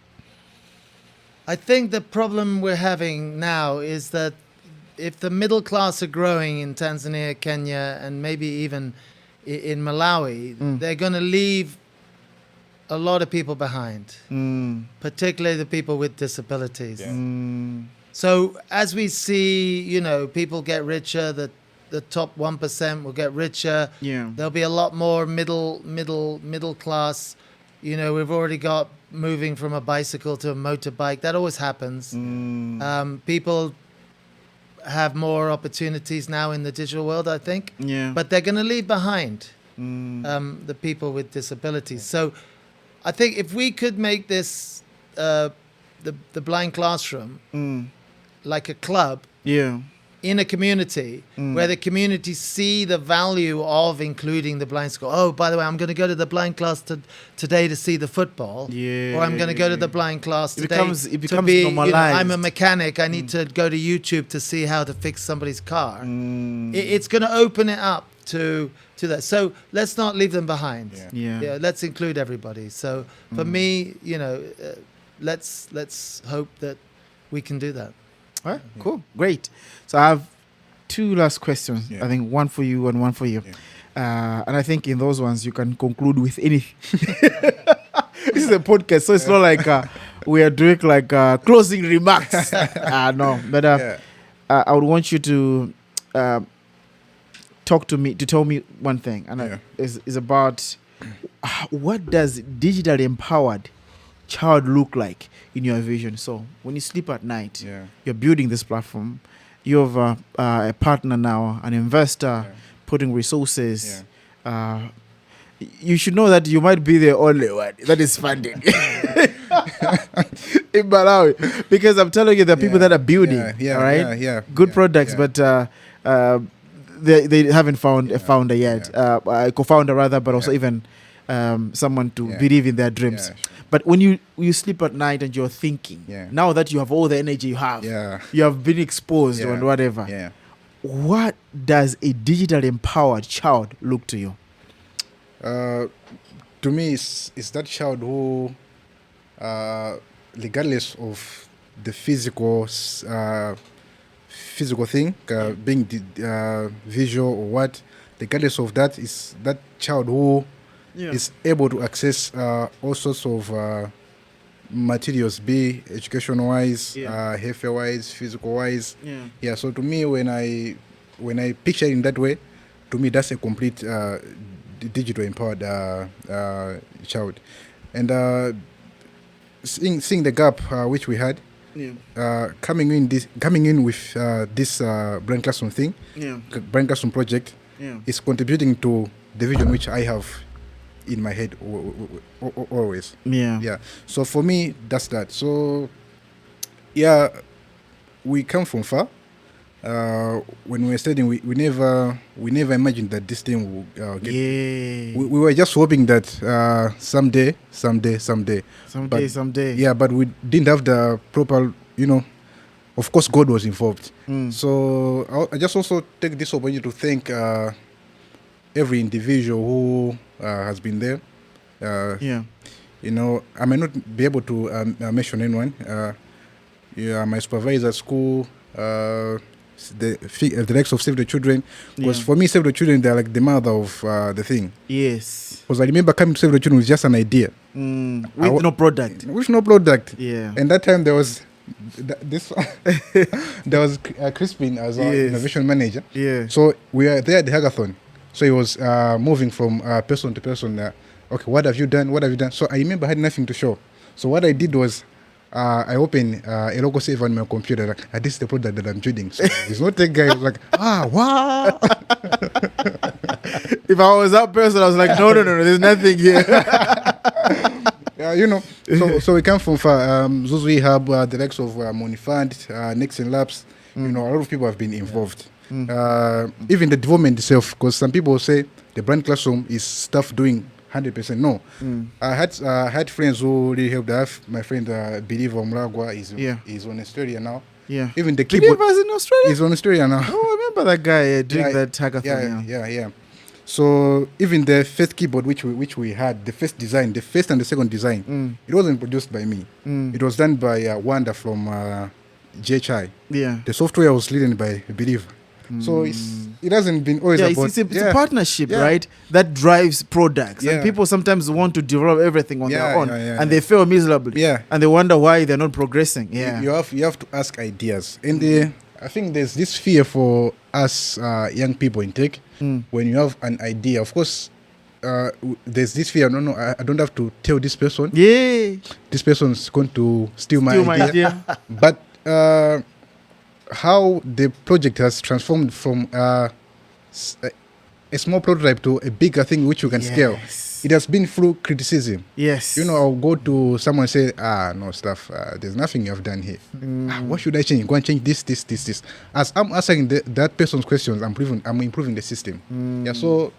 I think the problem we're having now is that if the middle class are growing in Tanzania, Kenya, and maybe even in Malawi, they're going to leave a lot of people behind, particularly the people with disabilities. Yeah. So as we see, people get richer, the top 1% will get richer. Yeah. There'll be a lot more middle class. We've already got moving from a bicycle to a motorbike. That always happens. People have more opportunities now in the digital world, I think. Yeah. But they're going to leave behind the people with disabilities. So I think if we could make this the blind classroom like a club, Yeah. in a community where the community see the value of including the blind school. Oh, by the way, I'm going to go to the blind class today to see the football. Yeah, or I'm going to go to the yeah. blind class It today becomes to be, normalized. I'm a mechanic. I need to go to YouTube to see how to fix somebody's car. It's going to open it up to that. So let's not leave them behind. Yeah. Let's include everybody. So for me, let's hope that we can do that. All right, cool, great. So I have 2 last questions. Yeah. I think one for you and one for you. Yeah. And I think in those ones you can conclude with anything. This is a podcast, so it's not like we are doing like closing remarks. No, but I would want you to tell me one thing, and is about what does digitally empowered child look like in your vision. So when you sleep at night, you're building this platform. You have a partner now, an investor, putting resources. You should know that you might be the only one that is funding in Malawi, because I'm telling you, there are people that are building, good products, but they haven't found a founder yet, a co-founder rather, but also even someone to believe in their dreams. But when you sleep at night and you're thinking, now that you have all the energy you have, you have been exposed and whatever, what does a digitally empowered child look to you? To me, it's that child who, regardless of the physical thing, being visual or what, regardless of that, is that child who is able to access all sorts of materials, be education-wise, health-wise, physical-wise. So to me, when I picture it in that way, to me that's a complete digital empowered child. And seeing the gap which we had, coming in with this brain classroom thing, brain classroom project, is contributing to the vision which I have in my head always. So for me, that's that. So we come from far. When we were studying, we never imagined that this thing will get. We were just hoping that someday. But we didn't have the proper, of course, God was involved. So I just also take this opportunity to thank every individual who has been there. I may not be able to mention anyone. My supervisor at school, the likes of Save the Children. Because Yeah. for me, Save the Children, they're like the mother of the thing. Yes. Because I remember coming to Save the Children with just an idea. With no product. With no product. Yeah. And that time there was there was Crispin as our Yes. innovation manager. Yeah. So we were there at the hackathon. So he was moving from person to person. Okay, what have you done? What have you done? So I remember I had nothing to show. So what I did was I opened a logo save on my computer. Like, this is the product that I'm building. So he's not tech guy. He was like, wow. If I was that person, I was like, no, there's nothing here. You know, so we come from Zuzu Hub, the likes of Monifund, Next and Labs. You know, a lot of people have been involved. Even the development itself, because some people say the brand classroom is stuff doing 100%. No, I had friends who really helped. I have my friend Believer Mlagwa is on Australia now. Yeah. Even the keyboard Believers in Australia? is on Australia now. Oh, I remember that guy doing that hackathon. Yeah. So even the first keyboard which we had, the first design, the first and the second design, it wasn't produced by me. It was done by Wanda from GHI. Yeah. The software was written by Believer. So it hasn't been always about... It's a partnership, right? That drives products. And people sometimes want to develop everything on their own. And they fail miserably. Yeah. And they wonder why they're not progressing. Yeah. You have to ask ideas. And I think there's this fear for us young people in tech. When you have an idea, of course, there's this fear. No, I don't have to tell this person. Yeah. This person's going to steal my idea. But how the project has transformed from a small prototype to a bigger thing which you can scale. It has been through criticism. Yes. You know, I'll go to someone and say, no stuff, there's nothing you've done here. What should I change? Go and change this. As I'm answering that person's questions, I'm improving the system. Yeah, so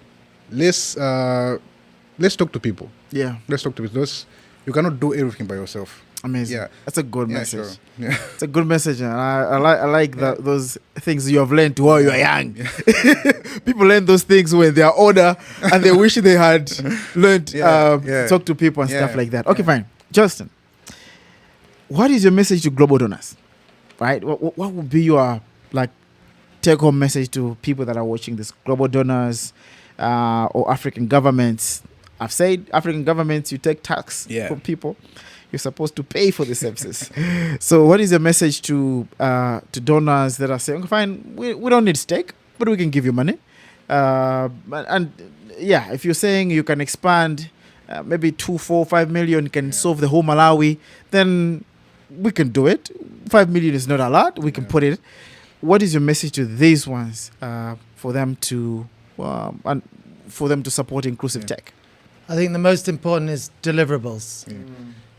let's talk to people. Yeah. Let's talk to people. You cannot do everything by yourself. Amazing. Yeah. That's a good message. Sure. Yeah. It's a good message. And I like those things you have learned while you are young. People learn those things when they are older and they wish they had learned to talk to people and stuff like that. Okay, fine. Justin, what is your message to global donors? Right? What would be your take-home message to people that are watching this? Global donors or African governments. I've said African governments, you take tax from people. You're supposed to pay for the services. So what is your message to donors that are saying, okay, fine, we don't need stake, but we can give you money. If you're saying you can expand maybe 2, 4, 5 million can solve the whole Malawi, then we can do it. 5 million is not a lot. We can put it. What is your message to these ones for them to support inclusive tech? I think the most important is deliverables.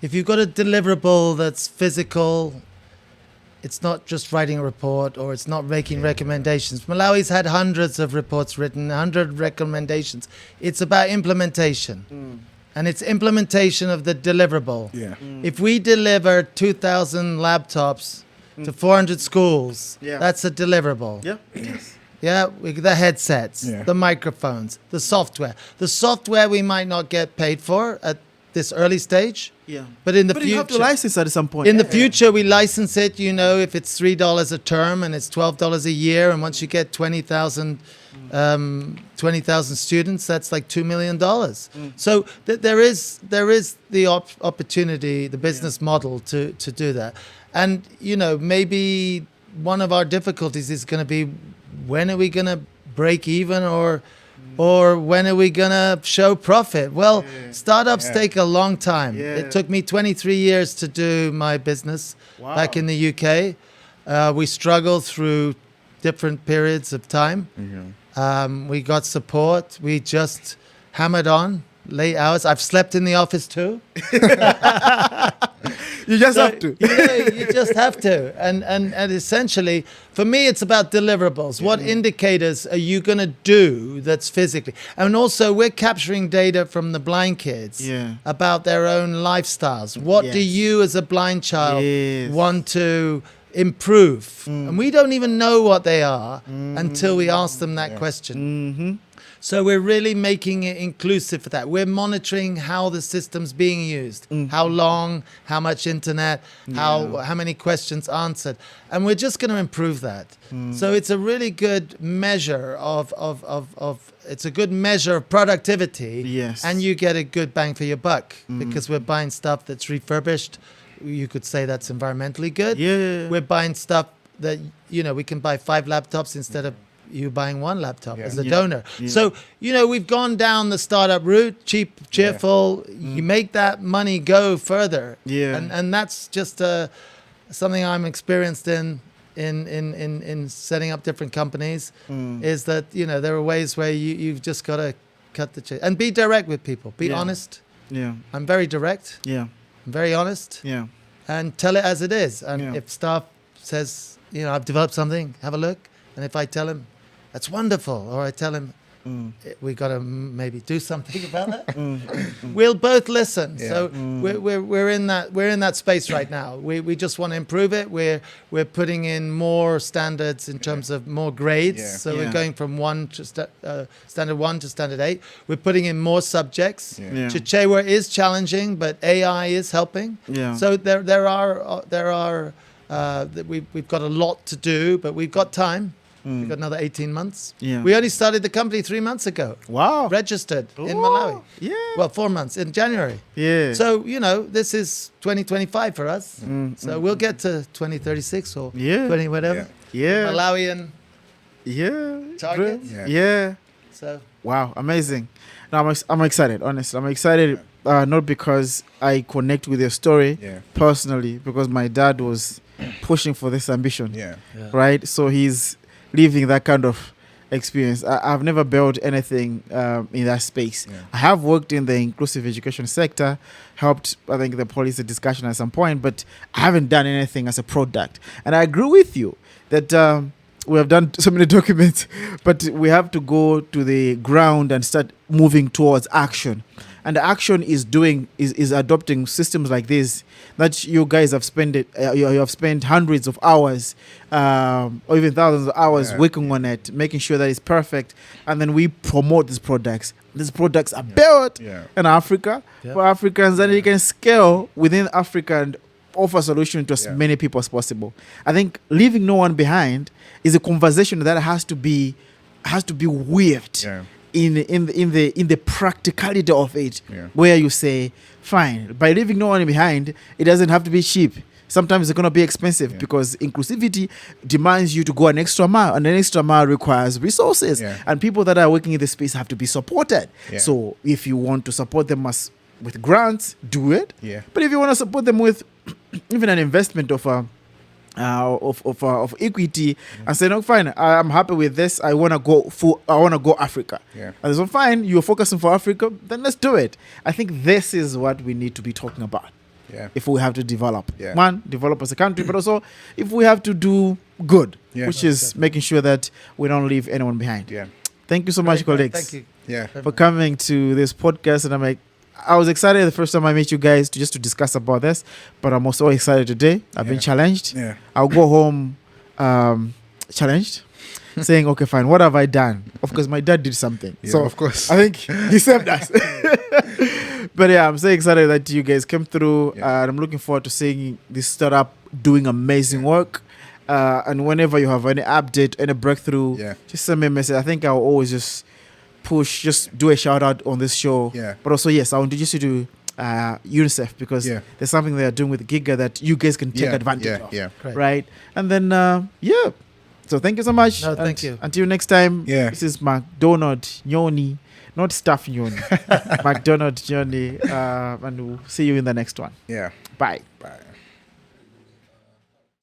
If you've got a deliverable that's physical, it's not just writing a report or it's not making recommendations. Malawi's had hundreds of reports written, 100 recommendations. It's about implementation. And it's implementation of the deliverable. If we deliver 2,000 laptops to 400 schools, that's a deliverable. Yeah, the headsets, the microphones, the software. The software we might not get paid for at this early stage. But in the future, you have to license it at some point. In the future, we license it. You know, if it's $3 a term and it's $12 a year, and once you get 20,000 students, that's like $2 million. So there is the opportunity, the business model to do that. And you know, maybe one of our difficulties is going to be, when are we going to break even, or when are we going to show profit? Well, startups take a long time. It took me 23 years to do my business back in the UK. We struggled through different periods of time. We got support. We just hammered on late hours. I've slept in the office too. You just have to. You just have to. And essentially, for me, it's about deliverables. What indicators are you going to do that's physically? And also, we're capturing data from the blind kids about their own lifestyles. What do you, as a blind child, want to improve? And we don't even know what they are until we ask them that question. So we're really making it inclusive for that. We're monitoring how the system's being used, how long, how much internet, how many questions answered, and we're just going to improve that. So it's a really good measure of it's a good measure of productivity. Yes. And you get a good bang for your buck because we're buying stuff that's refurbished. You could say that's environmentally good. Yeah. We're buying stuff that, we can buy 5 laptops instead of you buying 1 laptop as a donor. Yeah. So, we've gone down the startup route, cheap, cheerful. You make that money go further. Yeah. And that's just something I'm experienced in setting up different companies, is that, there are ways where you've just got to cut the chase and be direct with people. Be honest. Yeah. I'm very direct. Yeah. I'm very honest. Yeah. And tell it as it is. And Yeah. if staff says, I've developed something, have a look. And if I tell him, that's wonderful, or I tell him, we got to maybe do something about that, we'll both listen. Yeah. So we're in that space right now. We just want to improve it. We're putting in more standards in terms of more grades. Yeah. So Yeah. we're going from standard 1 to standard 8. We're putting in more subjects. Yeah. Yeah. Chichewa is challenging, but AI is helping. Yeah. So we've got a lot to do, but we've got time. We've got another 18 months. Yeah. We only started the company 3 months ago. Wow. Registered in Ooh. Malawi. Yeah. Well, 4 months in January. Yeah. So, this is 2025 for us. So we'll get to 2036 or Yeah. 20 whatever. Yeah. Malawian Yeah. targets. Bro. Yeah. Yeah. So Wow. Amazing. No, I'm excited. Honestly, I'm excited. Not because I connect with your story Yeah. personally, because my dad was pushing for this ambition. Yeah. Right. So he's living that kind of experience. I've never built anything in that space. Yeah. I have worked in the inclusive education sector, helped, I think, the policy discussion at some point, but I haven't done anything as a product. And I agree with you that we have done so many documents, but we have to go to the ground and start moving towards action. And the action is adopting systems like this that you guys have spent you have spent hundreds of hours or even thousands of hours working on it, making sure that it's perfect, and then we promote these products. These products are built in Africa for Africans, and you can scale within Africa and offer solution to as many people as possible. I think leaving no one behind is a conversation that has to be weaved. Yeah. In the practicality of it, where you say, fine, by leaving no one behind, it doesn't have to be cheap. Sometimes it's going to be expensive because inclusivity demands you to go an extra mile, and an extra mile requires resources. And people that are working in this space have to be supported. So if you want to support them with grants, do it. But if you want to support them with even an investment of equity and say, no, fine, I'm happy with this. I want to go Africa. And so fine, you're focusing for Africa, then let's do it. I think this is what we need to be talking about. If we have to develop, develop as a country, but also if we have to do good, which is making sure that we don't leave anyone behind. Thank you so much, colleagues. Thank you. For coming to this podcast. And I was excited the first time I met you guys to discuss about this, but I'm also excited today. I've been challenged. I'll go home challenged, saying, okay, fine, what have I done? Of course, my dad did something. So of course. I think he saved us. But I'm so excited that you guys came through. And I'm looking forward to seeing this startup doing amazing work. And whenever you have any update, any breakthrough, just send me a message. I think I'll always just do a shout out on this show. But also, I want to introduce you to UNICEF, because there's something they are doing with Giga that you guys can take advantage of. Right? And then, so thank you so much. No, thank you. Until next time, this is McDonald Nyoni, not Staff Nyoni. McDonald Nyoni. And we'll see you in the next one. Yeah. Bye. Bye.